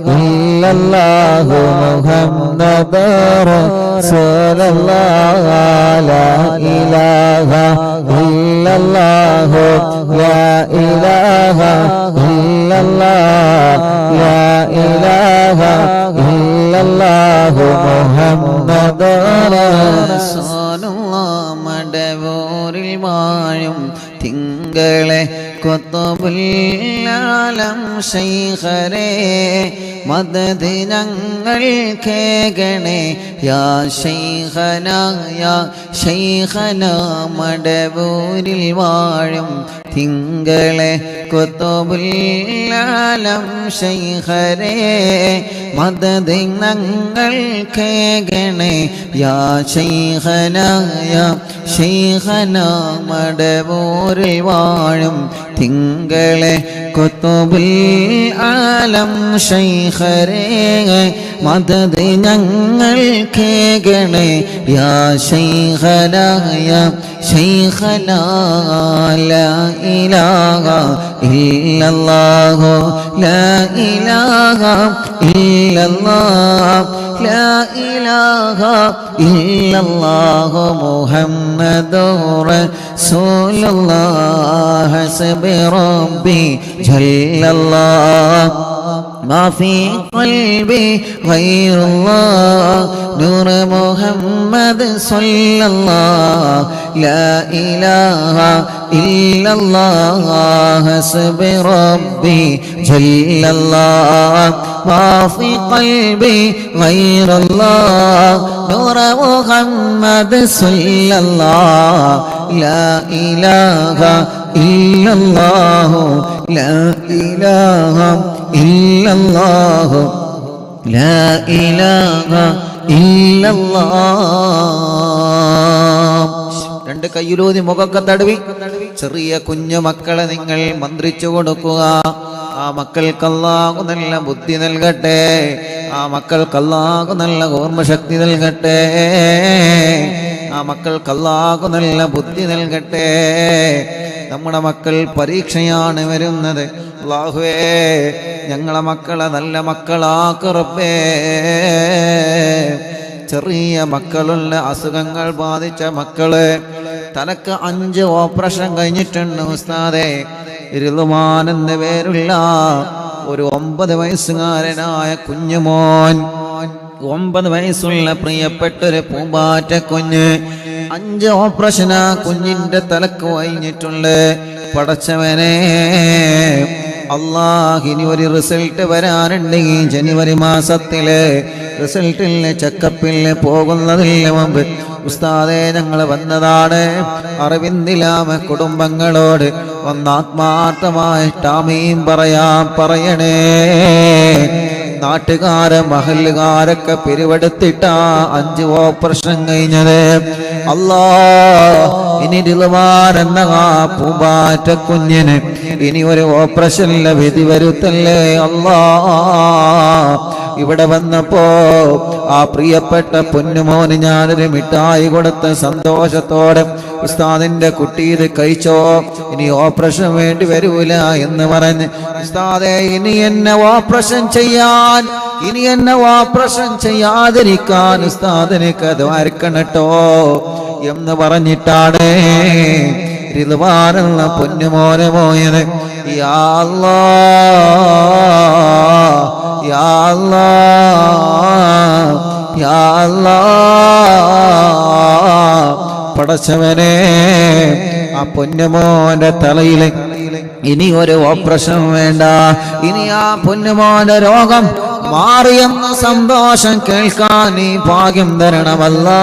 إلا الله محمد رسول الله لا إله إلا الله لا إله إلا الله لا إله إلا الله محمد رسول الله മടവൂരിൽ വാഴും തിങ്കളെ കുത്തുബുൽ-ആലം ശൈഖരേ മദദ് ഞങ്ങൾ കേകണേ യാ ശൈഖനാ യാ ശൈഖനാ മടവൂരിൽ വാഴും തിങ്കളെ കുത്തുബുൽ-ആലം ശൈഖരേ മദദ് ഞങ്ങൾ കേകണേ യാ ശൈഖനാ യാ ശൈഖനാ മടവൂരിൽ വാഴും തിങ്കളെ കുത്തുബുൽ-ആലം ശൈഖരേ മദദ് ഞങ്ങൾ കേകണേ യാ ശൈഖനാ യാ ശൈഖനാ ലാ ഇലാഹ ഇല്ലല്ലാഹു ലാ ഇലാഹ ഇല്ലല്ലാഹ് ലാ ഇലാഹ ഇല്ലല്ലാഹു മുഹമ്മദുർ റസൂലുള്ളാഹ് ഹസ്ബി റബ്ബി ജല്ലല്ലാഹ് ما في قلبي غير الله نور محمد صلى الله لا إله إلا الله حسبي ربي جل الله ما في قلبي غير الله نور محمد صلى الله لا إله إلا الله لا إله إلا الله لا إله إلا الله രണ്ട് കയ്യിലൂതി മുഖക്കെ തടവി ചെറിയ കുഞ്ഞു മക്കളെ നിങ്ങൾ മന്ത്രിച്ചു കൊടുക്കുക ആ മക്കൾക്ക് അല്ലാഹു നല്ല ബുദ്ധി നൽകട്ടെ ആ മക്കൾക്ക് അല്ലാഹു നല്ല ഓർമ്മശക്തി നൽകട്ടെ ആ മക്കൾക്ക് അല്ലാഹു നല്ല ബുദ്ധി നൽകട്ടെ നമ്മുടെ മക്കൾ പരീക്ഷയാണ് വരുന്നത് അല്ലാഹുവേ ഞങ്ങളെ മക്കളെ നല്ല മക്കളാക്ക് റബ്ബേ ചെറിയ മക്കളുള്ള അസുഖങ്ങൾ ബാധിച്ച മക്കള് തലക്ക് 5 ഓപ്പറേഷൻ കഴിഞ്ഞിട്ടുണ്ട് ഉസ്താദേ. റിളുവാൻ എന്ന പേരുള്ള ഒരു 9 വയസ്സുകാരനായ കുഞ്ഞുമോൻ, 9 വയസ്സുള്ള പ്രിയപ്പെട്ടൊരു പൂമ്പാറ്റ കുഞ്ഞ്, 5 ഓപ്പറേഷൻ ആ കുഞ്ഞിന്റെ തലക്ക് കഴിഞ്ഞിട്ടുണ്ട്. പടച്ചവനെ അല്ലാഹ്, ഇനി ഒരു റിസൾട്ട് വരാനുണ്ട് ഈ ജനുവരി മാസത്തില്. റിസൾട്ടില് ചെക്കപ്പില് പോകുന്നതിന് മുമ്പ് ഉസ്താദേ ഞങ്ങൾ വന്നതാണ്. അറിവിന്ദിലാമ കുടുംബങ്ങളോട് ഒന്നാത്മാർത്ഥമായിട്ട് ആമീൻ പറയണേ. നാട്ടുകാര് മഹല്ലുകാരൊക്കെ പിരിവെടുത്തിട്ടാ 5 ഓപ്പറേഷൻ കഴിഞ്ഞത്. അല്ലാ, ഇനി റിളുവാൻ എന്ന ആ പൂമ്പാറ്റ കുഞ്ഞിന് ഇനി ഒരു ഓപ്പറേഷനിലെ വിധി വരുത്തല്ലേ അല്ലാ. ഇവിടെ വന്നപ്പോ ആ പ്രിയപ്പെട്ട പൊന്നുമോന് ഞാനൊരു മിഠായി കൊടുത്ത സന്തോഷത്തോടെ ഉസ്താദിന്റെ കുട്ടി ഇത് കഴിച്ചോ, ഇനി ഓപ്പറേഷൻ വേണ്ടി വരൂല എന്ന് പറഞ്ഞ് ഉസ്താദെ ഇനി എന്നെ ഓപ്പറേഷൻ ചെയ്യാതിരിക്കാൻ ഉസ്താദിനേക്ക് അത് വരക്കണട്ടോ എന്ന് പറഞ്ഞിട്ടാണ് റിളുവാനുള്ള പൊന്നുമോനെ പോയത്. യാ അല്ലാഹ്, യാ അല്ലാഹ്, യാ അല്ലാഹ്. പടച്ചവനെ, ആ പൊന്നുമോന്റെ തലയിൽ ഇനി ഒരു ഓപ്പറേഷൻ വേണ്ട, ഇനി ആ പൊന്നുമോന്റെ രോഗം മാറിയെന്ന സന്തോഷം കേൾക്കാൻ നീ ഭാഗ്യം തരണമല്ലാ.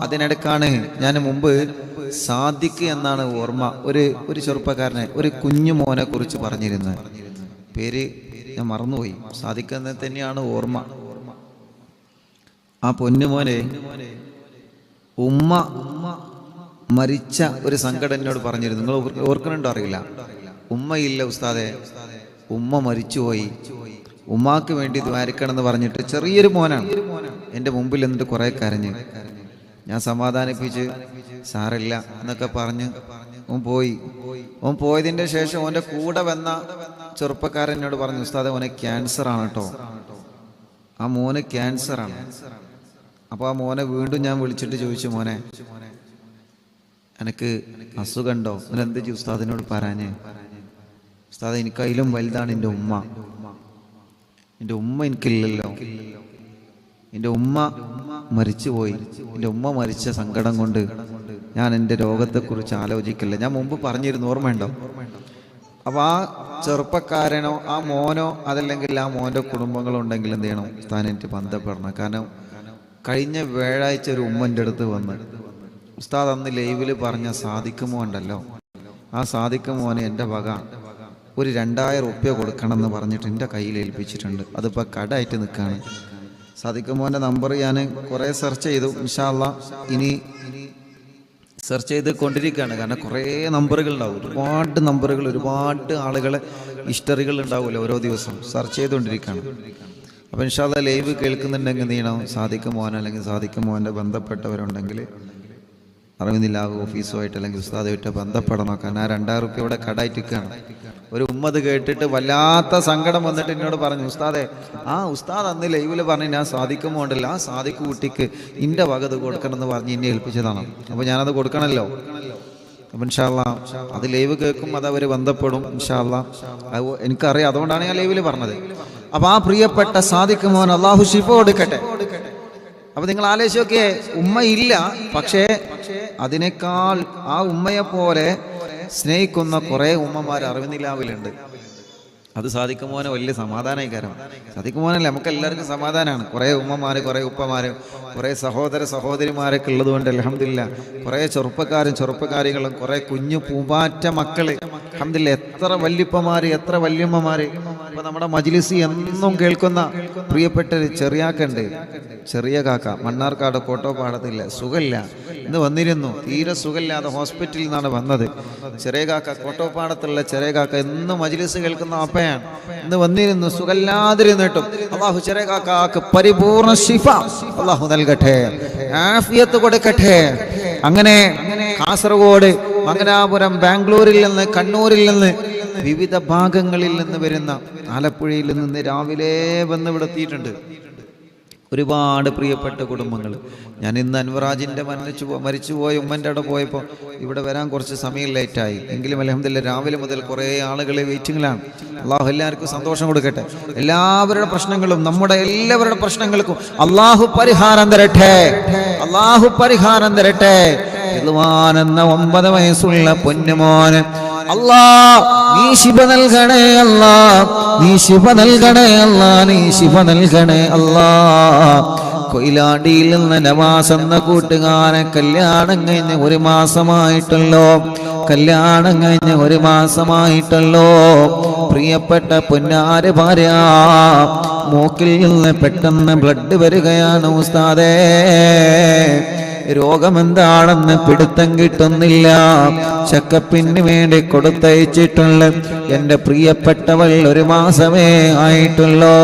അതിനിടക്കാണ് ഞാൻ മുമ്പ് സാദിഖ് എന്നാണ് ഓർമ്മ, ഒരു ചെറുപ്പക്കാരനെ, ഒരു കുഞ്ഞു മോനെ കുറിച്ച് പറഞ്ഞിരുന്നത്. പേര് ഞാൻ മറന്നുപോയി. സാദിഖ് എന്ന് തന്നെയാണ് ഓർമ്മ. ആ പൊന്നുമോനെ ഉമ്മ മരിച്ച ഒരു സങ്കടം എന്നോട് പറഞ്ഞിരുന്നു. നിങ്ങൾ ഓർക്കുന്നുണ്ടോ അറിയില്ല. ഉമ്മയില്ല ഉസ്താദെ, ഉമ്മ മരിച്ചുപോയി, ഉമ്മാക്ക് വേണ്ടി ദ്വാരിക്കണമെന്ന് പറഞ്ഞിട്ട് ചെറിയൊരു മോനാണ് എൻ്റെ മുമ്പിൽ എന്നിട്ട് കുറെ കരഞ്ഞ്. ഞാൻ സമാധാനിപ്പിച്ച് സാറില്ല എന്നൊക്കെ പറഞ്ഞ് ഓൻ പോയതിൻ്റെ ശേഷം ഓൻ്റെ കൂടെ വന്ന ചെറുപ്പക്കാരൻ എന്നോട് പറഞ്ഞു, ഉസ്താദെ ഓനെ ക്യാൻസർ ആണ് കേട്ടോ, ആ മോന് ക്യാൻസറാണ്. അപ്പോൾ ആ മോനെ വീണ്ടും ഞാൻ വിളിച്ചിട്ട് ചോദിച്ചു, മോനെ എനിക്ക് അസുഖമുണ്ടോ, എന്ത് ചെയ്യും ഉസ്താദിനോട് പറയാഞ്ഞേ. ഉസ്താദ് എനിക്കതിലും വലുതാണ് എൻ്റെ ഉമ്മ. എൻ്റെ ഉമ്മ എനിക്കില്ലല്ലോ, എൻ്റെ ഉമ്മ മരിച്ചുപോയി, എൻ്റെ ഉമ്മ മരിച്ച സങ്കടം കൊണ്ട് ഞാൻ എൻ്റെ രോഗത്തെക്കുറിച്ച് ആലോചിക്കില്ല. ഞാൻ മുമ്പ് പറഞ്ഞിരുന്നു, ഓർമ്മയുണ്ടോ? അപ്പോൾ ആ ചെറുപ്പക്കാരനോ ആ മോനോ അതല്ലെങ്കിൽ ആ മോൻ്റെ കുടുംബങ്ങളുണ്ടെങ്കിൽ എന്ത് ചെയ്യണം, ഉസ്താദിനായിട്ട് ബന്ധപ്പെടണം. കാരണം കഴിഞ്ഞ വ്യാഴാഴ്ച ഒരു ഉമ്മൻ്റെ അടുത്ത് വന്ന് ഉസ്താദ് അന്ന് ലൈവിൽ പറഞ്ഞ സാദിഖ് മോൻ ഉണ്ടല്ലോ, ആ സാദിഖ് മോനെ എൻ്റെ വക ഒരു 2000 റുപ്യ കൊടുക്കണമെന്ന് പറഞ്ഞിട്ട് എൻ്റെ കയ്യിൽ ഏൽപ്പിച്ചിട്ടുണ്ട്. അതിപ്പോൾ കടായിട്ട് നിൽക്കുകയാണ്. സാദിഖ് മോൻ്റെ നമ്പർ ഞാൻ കുറേ സെർച്ച് ചെയ്തു. ഇൻഷാ അല്ലാഹ് ഇനി സെർച്ച് ചെയ്ത് കൊണ്ടിരിക്കുകയാണ്. കാരണം കുറേ നമ്പറുകൾ ഉണ്ടാവും, ഒരുപാട് നമ്പറുകൾ, ഒരുപാട് ആളുകളെ ഹിസ്റ്ററികൾ ഉണ്ടാവുമല്ലോ ഓരോ ദിവസം. സെർച്ച് ചെയ്തുകൊണ്ടിരിക്കുകയാണ്. അപ്പോൾ ഇൻഷാ അല്ലാഹ് ലൈവ് കേൾക്കുന്നുണ്ടെങ്കിൽ എന്ത് ചെയ്യണം, സാദിഖ് മോൻ അല്ലെങ്കിൽ സാദിഖ് മോൻ്റെ ബന്ധപ്പെട്ടവരുണ്ടെങ്കിൽ അറിവിന്ദില്ലാവ് ഓഫീസുമായിട്ട് അല്ലെങ്കിൽ ഉസ്താദുമായിട്ട് ബന്ധപ്പെടണം. കാരണം ആ 2000 റുപ്യ ഇവിടെ കടായിട്ടിരിക്കുകയാണ്. ഒരു ഉമ്മത് കേട്ടിട്ട് വല്ലാത്ത സങ്കടം വന്നിട്ട് എന്നോട് പറഞ്ഞു, ഉസ്താദെ ആ ഉസ്താദ് അന്ന് ലൈവിൽ പറഞ്ഞ് ഞാൻ സാധിക്കുമ്പോണ്ടല്ലോ, ആ സാദിഖ് കുട്ടിക്ക് ഇൻ്റെ വകത് കൊടുക്കണം എന്ന് പറഞ്ഞ് എന്നെ ഏൽപ്പിച്ചതാണ്. അപ്പോൾ ഞാനത് കൊടുക്കണമല്ലോ. അപ്പം ഇൻഷാ അല്ലാഹ് അത് ലൈവ് കേൾക്കും, അത് അവർ ബന്ധപ്പെടും ഇൻഷാ അല്ലാഹ്. അത് എനിക്കറിയാം, അതുകൊണ്ടാണ് ഞാൻ ലൈവിൽ പറഞ്ഞത്. അപ്പോൾ ആ പ്രിയപ്പെട്ട സാദിഖ് മോൻ അള്ളാഹു ശിഫ കൊടുക്കട്ടെ. അപ്പൊ നിങ്ങൾ ആലോചിച്ച് നോക്കിയേ, ഉമ്മയില്ല, പക്ഷേ അതിനേക്കാൾ ആ ഉമ്മയെ പോലെ സ്നേഹിക്കുന്ന കുറെ ഉമ്മമാർ അറിവിന്ദിലാവിലുണ്ട്. അത് സാദിഖ് മോനെ വലിയ സമാധാനകാരം. സാദിഖ് മോനല്ലേ നമുക്ക് എല്ലാവർക്കും സമാധാനമാണ്. കുറേ ഉമ്മമാര്, കുറേ ഉപ്പമാര്, കുറേ സഹോദര സഹോദരിമാരൊക്കെ ഉള്ളത് കൊണ്ട് അൽഹംദുലില്ലാ കുറേ ചെറുപ്പക്കാരികളും കുറേ കുഞ്ഞു പൂമ്പാറ്റ മക്കള് അൽഹംദുലില്ലാ, എത്ര വല്യപ്പമാര്, എത്ര വല്യമ്മമാര്. ഇപ്പൊ നമ്മുടെ മജ്ലിസ് എന്നും കേൾക്കുന്ന പ്രിയപ്പെട്ട ചെറിയാക്കുണ്ട്, ചെറിയ കാക്ക, മണ്ണാർക്കാട് കോട്ടോപ്പാടത്തില്ല, സുഖമില്ല, ഇന്ന് വന്നിരുന്നു, തീരെ സുഖമില്ലാതെ ഹോസ്പിറ്റലിൽ നിന്നാണ് വന്നത്. ചെറിയ കാക്ക, കോട്ടോപ്പാടത്തുള്ള ചെറിയ കാക്ക എന്നും മജ്ലിസ് കേൾക്കുന്ന അപ്പയാണ്, ഇന്ന് വന്നിരുന്നു, സുഖമില്ലാതിരുന്നിട്ടും അള്ളാഹു ചെറിയ കാക്കാക്ക് പരിപൂർണ ശിഫ അള്ളാഹു നൽകട്ടെ, ആഫിയത്ത് കൊടുക്കട്ടെ. അങ്ങനെ കാസർഗോഡ്, മംഗലാപുരം, ബാംഗ്ലൂരിൽ നിന്ന്, കണ്ണൂരിൽ നിന്ന്, വിവിധ ഭാഗങ്ങളിൽ നിന്ന് വരുന്ന, ആലപ്പുഴയിൽ നിന്ന് രാവിലെ വന്ന് ഇവിടെ എത്തിയിട്ടുണ്ട്. ഒരുപാട് പ്രിയപ്പെട്ട കുടുംബങ്ങൾ. ഞാൻ ഇന്ന് അൻവറാജിൻ്റെ മരിച്ചുപോയ ഉമ്മൻ്റെ അവിടെ പോയപ്പോൾ ഇവിടെ വരാൻ കുറച്ച് സമയം ലേറ്റായി. എങ്കിലും അൽഹംദുലില്ലാഹ് രാവിലെ മുതൽ കുറേ ആളുകൾ വെയിറ്റിങ്ങിലാണ്. അള്ളാഹു എല്ലാവർക്കും സന്തോഷം കൊടുക്കട്ടെ. എല്ലാവരുടെ പ്രശ്നങ്ങളും, നമ്മുടെ എല്ലാവരുടെ പ്രശ്നങ്ങൾക്കും അള്ളാഹു പരിഹാരം തരട്ടെ. അള്ളാഹു പരിഹാരം തരട്ടെ. റിദ്വാൻ എന്ന 9 വയസ്സുള്ള പൊന്നുമോന് അല്ലാ നീ ശിഫ നൽകണേ അല്ലാ, നീ ശിഫ നൽകണേ അല്ലാ, നീ ശിഫ നൽകണേ അല്ലാ. കൊയിലാണ്ടിയിൽ നിന്ന് നവാസ് എന്ന കൂട്ടുകാരൻ കല്യാണം കഴിഞ്ഞ് 1 മാസമായിട്ടുള്ളോ, കല്യാണം കഴിഞ്ഞ് 1 മാസമായിട്ടുള്ളോ. പ്രിയപ്പെട്ട പൊന്നാര ഭാര്യ മൂക്കിൽ നിന്ന് പെട്ടെന്ന് ബ്ലഡ് വരികയാണ് ഉസ്താദേ. രോഗമെന്താണെന്ന് പിടുത്തം കിട്ടുന്നില്ല. ചെക്കപ്പിന് വേണ്ടി കൊടുത്തയച്ചിട്ടുള്ള എൻ്റെ പ്രിയപ്പെട്ടവൾ 1 മാസമേ ആയിട്ടുള്ളൂ.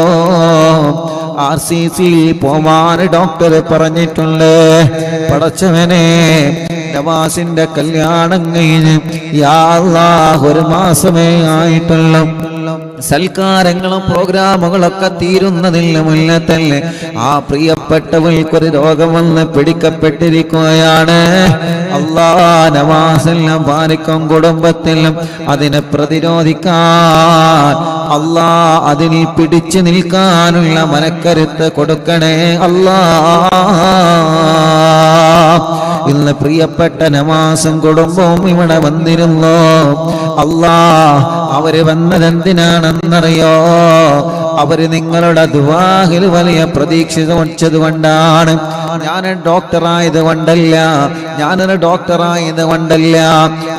RCC പോവാൻ ഡോക്ടർ പറഞ്ഞിട്ടുണ്ട്. പടച്ചവനെ നവാസിന്റെ കല്യാണം കഴിഞ്ഞ് യാ അല്ലാഹ് 1 മാസമേ ആയിട്ടുള്ളൂ. സൽക്കാരങ്ങളും പ്രോഗ്രാമുകളൊക്കെ തീരുന്നതിന് മുന്നേ തന്നെ ആ പ്രിയപ്പെട്ടവൾക്കൊരു രോഗം വന്ന് പിടിക്കപ്പെട്ടിരിക്കുകയാണ്. അല്ലാഹ് നവാസെല്ലാം ഭാര്യക്കും കുടുംബത്തിലും അതിനെ പ്രതിരോധിക്കാൻ അല്ലാഹ് അതിൽ പിടിച്ചു നിൽക്കാനുള്ള മനക്കരുത്ത് കൊടുക്കണേ അല്ലാഹ്. ഇന്ന് പ്രിയപ്പെട്ട നവാസും കുടുംബവും ഇവിടെ വന്നിരുന്നു. അല്ലാഹ് അവര് വന്നതെന്തിനാണെന്നറിയോ? അവര് നിങ്ങളുടെ ദുആയിൽ വലിയ പ്രതീക്ഷ വച്ചത് കൊണ്ടാണ്. ഞാനൊരു ഡോക്ടറായത് കൊണ്ടല്ല,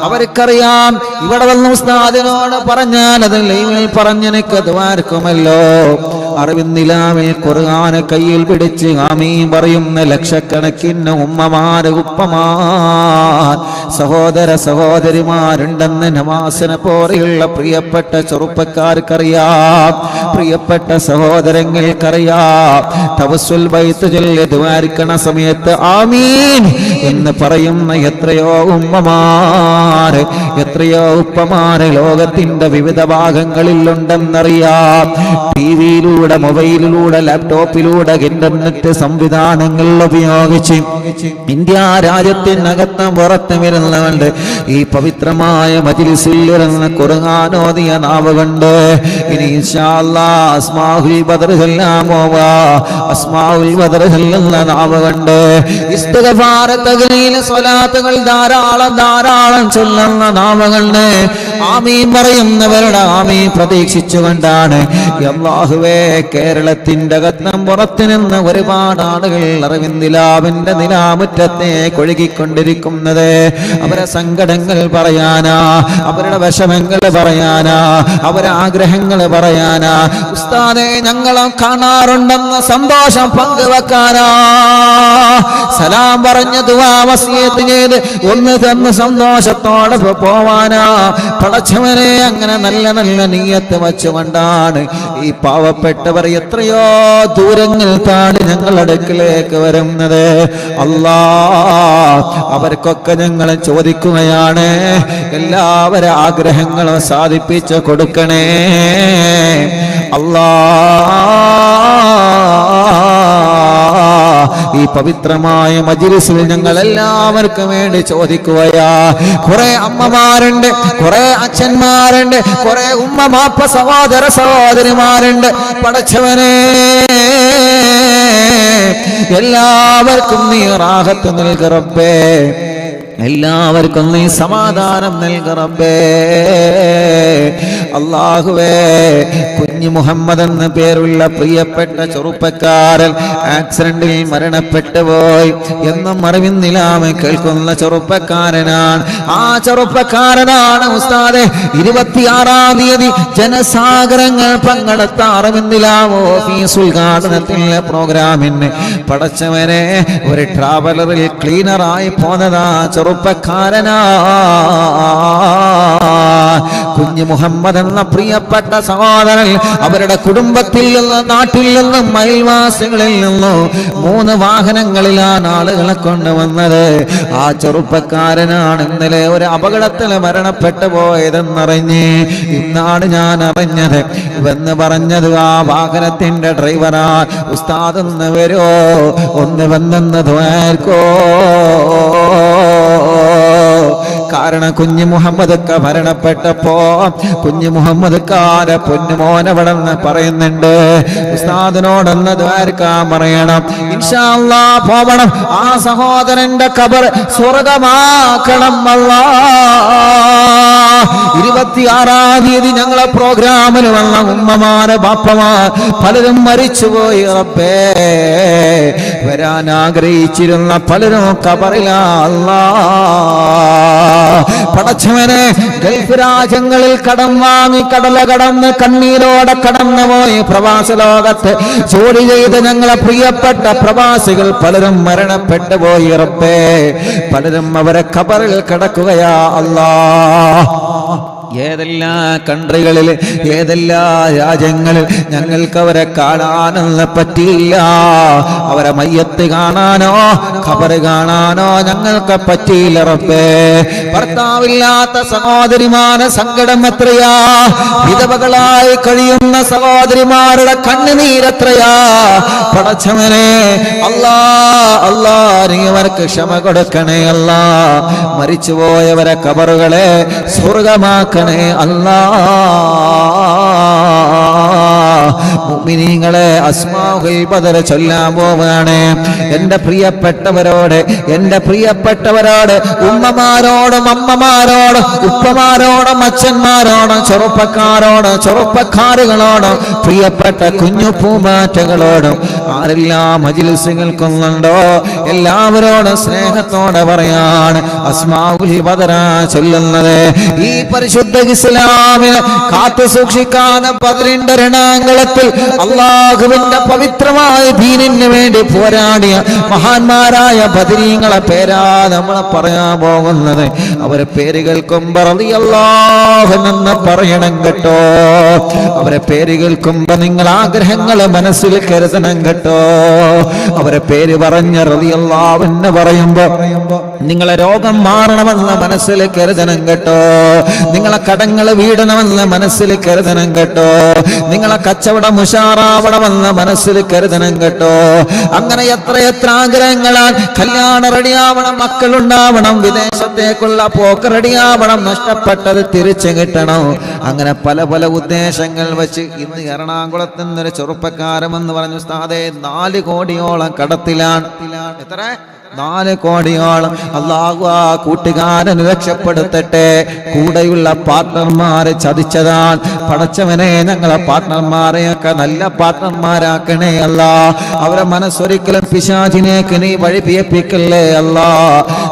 അവർക്കറിയാം ഇവിടെ വന്ന ഉസ്താദിനോട് പറഞ്ഞാൽ അത് ലൈവിൽ പറഞ്ഞെനിക്ക് ദ്വാരക്കുമല്ലോ. അറിവിന്നിലാവിൽ ഖുർആൻ കയ്യിൽ പിടിച്ച് ആമീൻ പറയുന്ന ലക്ഷക്കണക്കിന് ഉമ്മമാര് ഉപ്പമാർ സഹോദര സഹോദരിമാരുണ്ടെന്ന് നവാസിനെ പോലെയുള്ള പ്രിയപ്പെട്ട ചെറുപ്പക്കാർക്കറിയാം, പ്രിയപ്പെട്ട സഹോദരങ്ങൾക്കറിയാം. തവസ്സുൽ ബൈത്ത് ചൊല്ലി ദ്വാരിക്കണ സമയത്ത് ആമീൻ എന്ന് പറയുന്ന എത്രയോ ഉമ്മമാര്, എത്രയോ ഉപ്പമാര് ലോകത്തിന്റെ വിവിധ ഭാഗങ്ങളിലുണ്ടെന്നറിയാം. ടിവിയിലൂടെ, മൊബൈലിലൂടെ, ലാപ്ടോപ്പിലൂടെ, ഇന്റർനെറ്റ് സംവിധാനങ്ങൾ ഉപയോഗിച്ച് ഇന്ത്യ രാജ്യത്തിനകത്തും പുറത്തും വരുന്നവണ്ട് ഈ പവിത്രമായ മജ്‌ലിസിൽ ഇരുന്ന് ഖുർആൻ ഓതിയ നാവുകൊണ്ട് ഇനി ഇൻഷാ അല്ലാഹ് അസ്മാഉൽ ബദർ ചൊല്ലാമോവാ. അസ്മാഉൽ ബദർ ചൊല്ലുന്ന നാവുകൊണ്ട് ഇസ്തിഗ്ഫാർ, തഗ്ലീൽ, സ്വലാത്തുകൾ ധാരാളം ചൊല്ലുന്ന നാവുകൊണ്ട് ആമീൻ പറയുന്നവരുടെ ആമീൻ പ്രതീക്ഷിച്ചുകൊണ്ടാണ് അല്ലാഹുവേ കേരളത്തിന്റെ അകത്തും പുറത്തു നിന്ന് ഒരുപാട് ആളുകൾ അറിവിന്ദിലാവിന്റെ നിലാമുറ്റത്തെ കൊഴുകിക്കൊണ്ടിരിക്കുന്നത്. അവരെ സങ്കടങ്ങൾ പറയാനാ, അവരുടെ വിഷമങ്ങൾ പറയാനാ, അവരെ ആഗ്രഹങ്ങൾ പറയാനാ. ഉസ്താദേ ഞങ്ങളും കാണാറുണ്ടെന്ന സന്തോഷം പങ്കുവെക്കാനാ. സലാം പറഞ്ഞ് ദുആ വസിയത്ത് ചെയ്ത് ഒന്ന് തന്ന് സന്തോഷത്തോടെ പോവാനാ. പടച്ചവനെ അങ്ങനെ നല്ല നല്ല നിയ്യത്ത് വച്ചുകൊണ്ടാണ് ഈ പാവപ്പെട്ടവർ എത്രയോ ദൂരങ്ങൾ താണ്ടി ഞങ്ങളുടെ അടുക്കിലേക്ക് വരുന്നത്. അല്ലാഹ് അവർക്കൊക്കെ ഞങ്ങൾ ചോദിക്കുകയാണ്, എല്ലാവരുടെ ആഗ്രഹങ്ങളും സാധിപ്പിച്ച് കൊടുക്കണേ അല്ലാഹ്. ഈ പവിത്രമായ മജ്‌ലിസിൽ ഞങ്ങൾ എല്ലാവർക്കും വേണ്ടി ചോദിക്കുകയാ. കുറെ അമ്മമാരുണ്ട്, കുറെ അച്ഛന്മാരുണ്ട്, കുറെ ഉമ്മ മാപ്പ സഹോദര സഹോദരിമാരുണ്ട്. പടച്ചവനെ എല്ലാവർക്കും നീ റാഹത്ത് നൽക റബ്ബേ, എല്ലാവർക്കും നീ സമാധാനം നൽക റബ്ബേ. അല്ലാഹുവേ കുഞ്ഞു മുഹമ്മദ് എന്ന പേരുള്ള പ്രിയപ്പെട്ട ചെറുപ്പക്കാരൻ ആക്സിഡന്റിൽ മരണപ്പെട്ടു പോയി എന്നും അറിവിന്നിലാമെ കേൾക്കുന്ന ചെറുപ്പക്കാരനാണ്. ആ ചെറുപ്പക്കാരനാണ് ഉസ്താദെ 26-ാം തീയതി ജനസാഗരങ്ങൾ പങ്കെടുത്ത അറിവിന്നിലാമോ ഓഫീസ് ഉദ്ഘാടനത്തിലെ പ്രോഗ്രാമിന് പടച്ചവനെ ഒരു ട്രാവലറിൽ ക്ലീനറായി പോന്നതാ ചെറുപ്പക്കാരനാ. കുഞ്ഞു മുഹമ്മദ് എന്ന പ്രിയപ്പെട്ട സഹോദരൻ അവരുടെ കുടുംബത്തിൽ നിന്ന്, നാട്ടിൽ നിന്നും, അയൽവാസികളിൽ നിന്നും 3 വാഹനങ്ങളിലാണ് ആളുകളെ കൊണ്ടുവന്നത്. ആ ചെറുപ്പക്കാരനാണ് ഇന്നലെ ഒരു അപകടത്തിൽ മരണപ്പെട്ടു പോയതെന്നറിഞ്ഞ് ഇന്നാണ് ഞാൻ അറിഞ്ഞത്. ഇവന്ന് പറഞ്ഞത് ആ വാഹനത്തിന്റെ ഡ്രൈവറാ. ഉസ്താദ് ഒന്ന് വരുമോ, ഒന്ന് വന്നെന്ന് ദ്വാർക്കോ. കാരണം കുഞ്ഞു മുഹമ്മദ് മരണപ്പെട്ടപ്പോ കുഞ്ഞു മുഹമ്മദ് പൊന്നുമോനവിടെന്ന് പറയുന്നുണ്ട്. ഉസ്താദിനോടൊന്ന് ദ്വാരക്കാൻ പറയണം, ഇൻഷാ അല്ലാഹ് പോവണം. ആ സഹോദരന്റെ ഖബർ സ്വർഗമാക്കണം അല്ലാഹ്. 26-ാം തീയതി ഞങ്ങളെ പ്രോഗ്രാമിൽ വന്ന ഉമ്മമാരെ ബാപ്പമാർ പലരും മരിച്ചുപോയി. റബ്ബേ, വരാൻ ആഗ്രഹിച്ചിരുന്ന പലരും ഖബറിലാ അല്ലാഹ്. പടച്ചവനെ, ഗൾഫ് രാജ്യങ്ങളിൽ കടം വാങ്ങി കടല കടന്ന് കണ്ണീരോടെ കടന്നുപോയി പ്രവാസ ലോകത്ത് ജോലി ചെയ്ത് ഞങ്ങളെ പ്രിയപ്പെട്ട പ്രവാസികൾ പലരും മരണപ്പെട്ടു പോയി. റബ്ബേ, പലരും അവരെ ഖബറിൽ കിടക്കുകയാ അല്ലാഹ്. ഏതെല്ലാം കൺട്രികളിൽ, ഏതെല്ലാം രാജ്യങ്ങളിൽ ഞങ്ങൾക്ക് അവരെ കാണാനൊന്നും പറ്റിയില്ല. അവരെ മയ്യത്ത് കാണാനോ ഖബറ് കാണാനോ ഞങ്ങൾക്ക് പറ്റിയില്ല. റബ്ബേ, ഭർത്താവില്ലാത്ത സഹോദരിമാരുടെ സങ്കടം എത്രയാ, വിധവകളായി കഴിയുന്ന സഹോദരിമാരുടെ കണ്ണുനീരെത്രയാ. പടച്ചവനെ, അല്ലാ അല്ലാ, നീ അവർക്ക് ക്ഷമ കൊടുക്കണേ അല്ലാ. മരിച്ചുപോയവരെ ഖബറുകളെ സ്വർഗമാക്ക മുഅ്മിനീങ്ങളെ, അസ്മാഉൽ ബദർ ചൊല്ലാൻ പോവാണ്. എന്റെ പ്രിയപ്പെട്ടവരോട്, എന്റെ പ്രിയപ്പെട്ടവരോട്, ഉമ്മമാരോടും അമ്മമാരോടും ഉപ്പമാരോടും അച്ഛന്മാരോടും ചെറുപ്പക്കാരോടും ചെറുപ്പക്കാരുകളോടും പ്രിയപ്പെട്ട കുഞ്ഞു പൂമാറ്റകളോടും ആരെല്ലാം മജ്‌ലിസ് കേൾക്കുന്നുണ്ടോ എല്ലാവരോടും സ്നേഹത്തോടെ പറയാണ് അസ്മാഉൽ ബദർ ചൊല്ലുന്നത്. ഈ പരിശുദ്ധ ഇസ്ലാമിനെ കാത്തു സൂക്ഷിക്കാൻ ബദറിന്റെ രണാങ്കളത്തിൽ അല്ലാഹുവിന്റെ പവിത്രമായ ദീനിന് വേണ്ടി പോരാടിയ മഹാന്മാരായ ബദരീങ്ങളെ പേരാ നമ്മൾ പറയാൻ പോകുന്നത്. അവരെ പേര് കേൾക്കുമ്പോൾ റളിയല്ലാഹു എന്ന് പറയണം കേട്ടോ. അവരെ പേര് കേൾക്കുമ്പോൾ നിങ്ങൾ ആഗ്രഹങ്ങൾ മനസ്സിൽ കരുതണം കേട്ടോ. അവരെ പേര് പറഞ്ഞ റളിയല്ലാഹു എന്ന് പറയുമ്പോൾ നിങ്ങളെ രോഗം മാറണമെന്ന് മനസ്സിൽ കരുതണം കേട്ടോ. നിങ്ങളെ കടങ്ങൾ വീടണമെന്ന് മനസ്സിൽ കരുതണം കേട്ടോ. നിങ്ങളെ കച്ചവടം ഉഷാറാവണമെന്ന് മനസ്സിൽ കരുതണം കേട്ടോ. അങ്ങനെ എത്ര ആഗ്രഹങ്ങളാൽ കല്യാണം റെഡിയാവണം, മക്കളുണ്ടാവണം, വിദേശത്തേക്കുള്ള പോക്ക് റെഡിയാവണം, നഷ്ടപ്പെട്ടത് തിരിച്ചു കിട്ടണം. അങ്ങനെ പല പല ഉദ്ദേശങ്ങൾ വെച്ച് ഇന്ന് എറണാകുളത്ത് നിന്നൊരു ചെറുപ്പക്കാരമെന്ന് പറഞ്ഞു ഉസ്താദേ 4 കോടിയോളം കടത്തിലാണ്. എത്ര? 4 കോടിയോളം. അല്ലാഹു ആ കൂട്ടുകാരൻ രക്ഷപ്പെടുത്തട്ടെ. കൂടെയുള്ള പാർട്ട്ണർമാരെ ചതിച്ചതാണ്. പടച്ചവനെ, ഞങ്ങളെ പാർട്ട്ണർമാരെയൊക്കെ നല്ല പാർട്ട്ണർമാരാക്കണേ അല്ലാ. അവരെ മനസ്സൊരിക്കലും പിശാചിനേക്ക് നീ വഴിപിയപ്പിക്കല്ലേ അല്ലാ.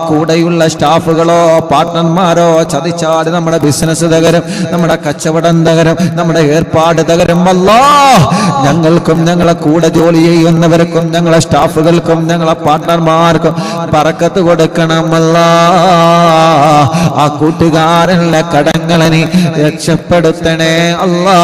കൂടെയുള്ള സ്റ്റാഫുകളോ പാർട്ട്ണർമാരോ ചതിച്ചാൽ നമ്മുടെ ബിസിനസ് തകരും, നമ്മുടെ കച്ചവടം തകരും, നമ്മുടെ ഏർപ്പാട് തകരും അല്ലാ. ഞങ്ങൾക്കും ഞങ്ങളെ കൂടെ ജോലി ചെയ്യുന്നവർക്കും ഞങ്ങളെ സ്റ്റാഫുകൾക്കും ഞങ്ങളെ പാർട്ട്ണർമാർക്കും ബറക്കത്ത് കൊടുക്കണമല്ല. ആ കൂട്ടുകാരനുള്ള കടങ്ങളെ നീ രക്ഷപ്പെടുത്തണേ അല്ലാ.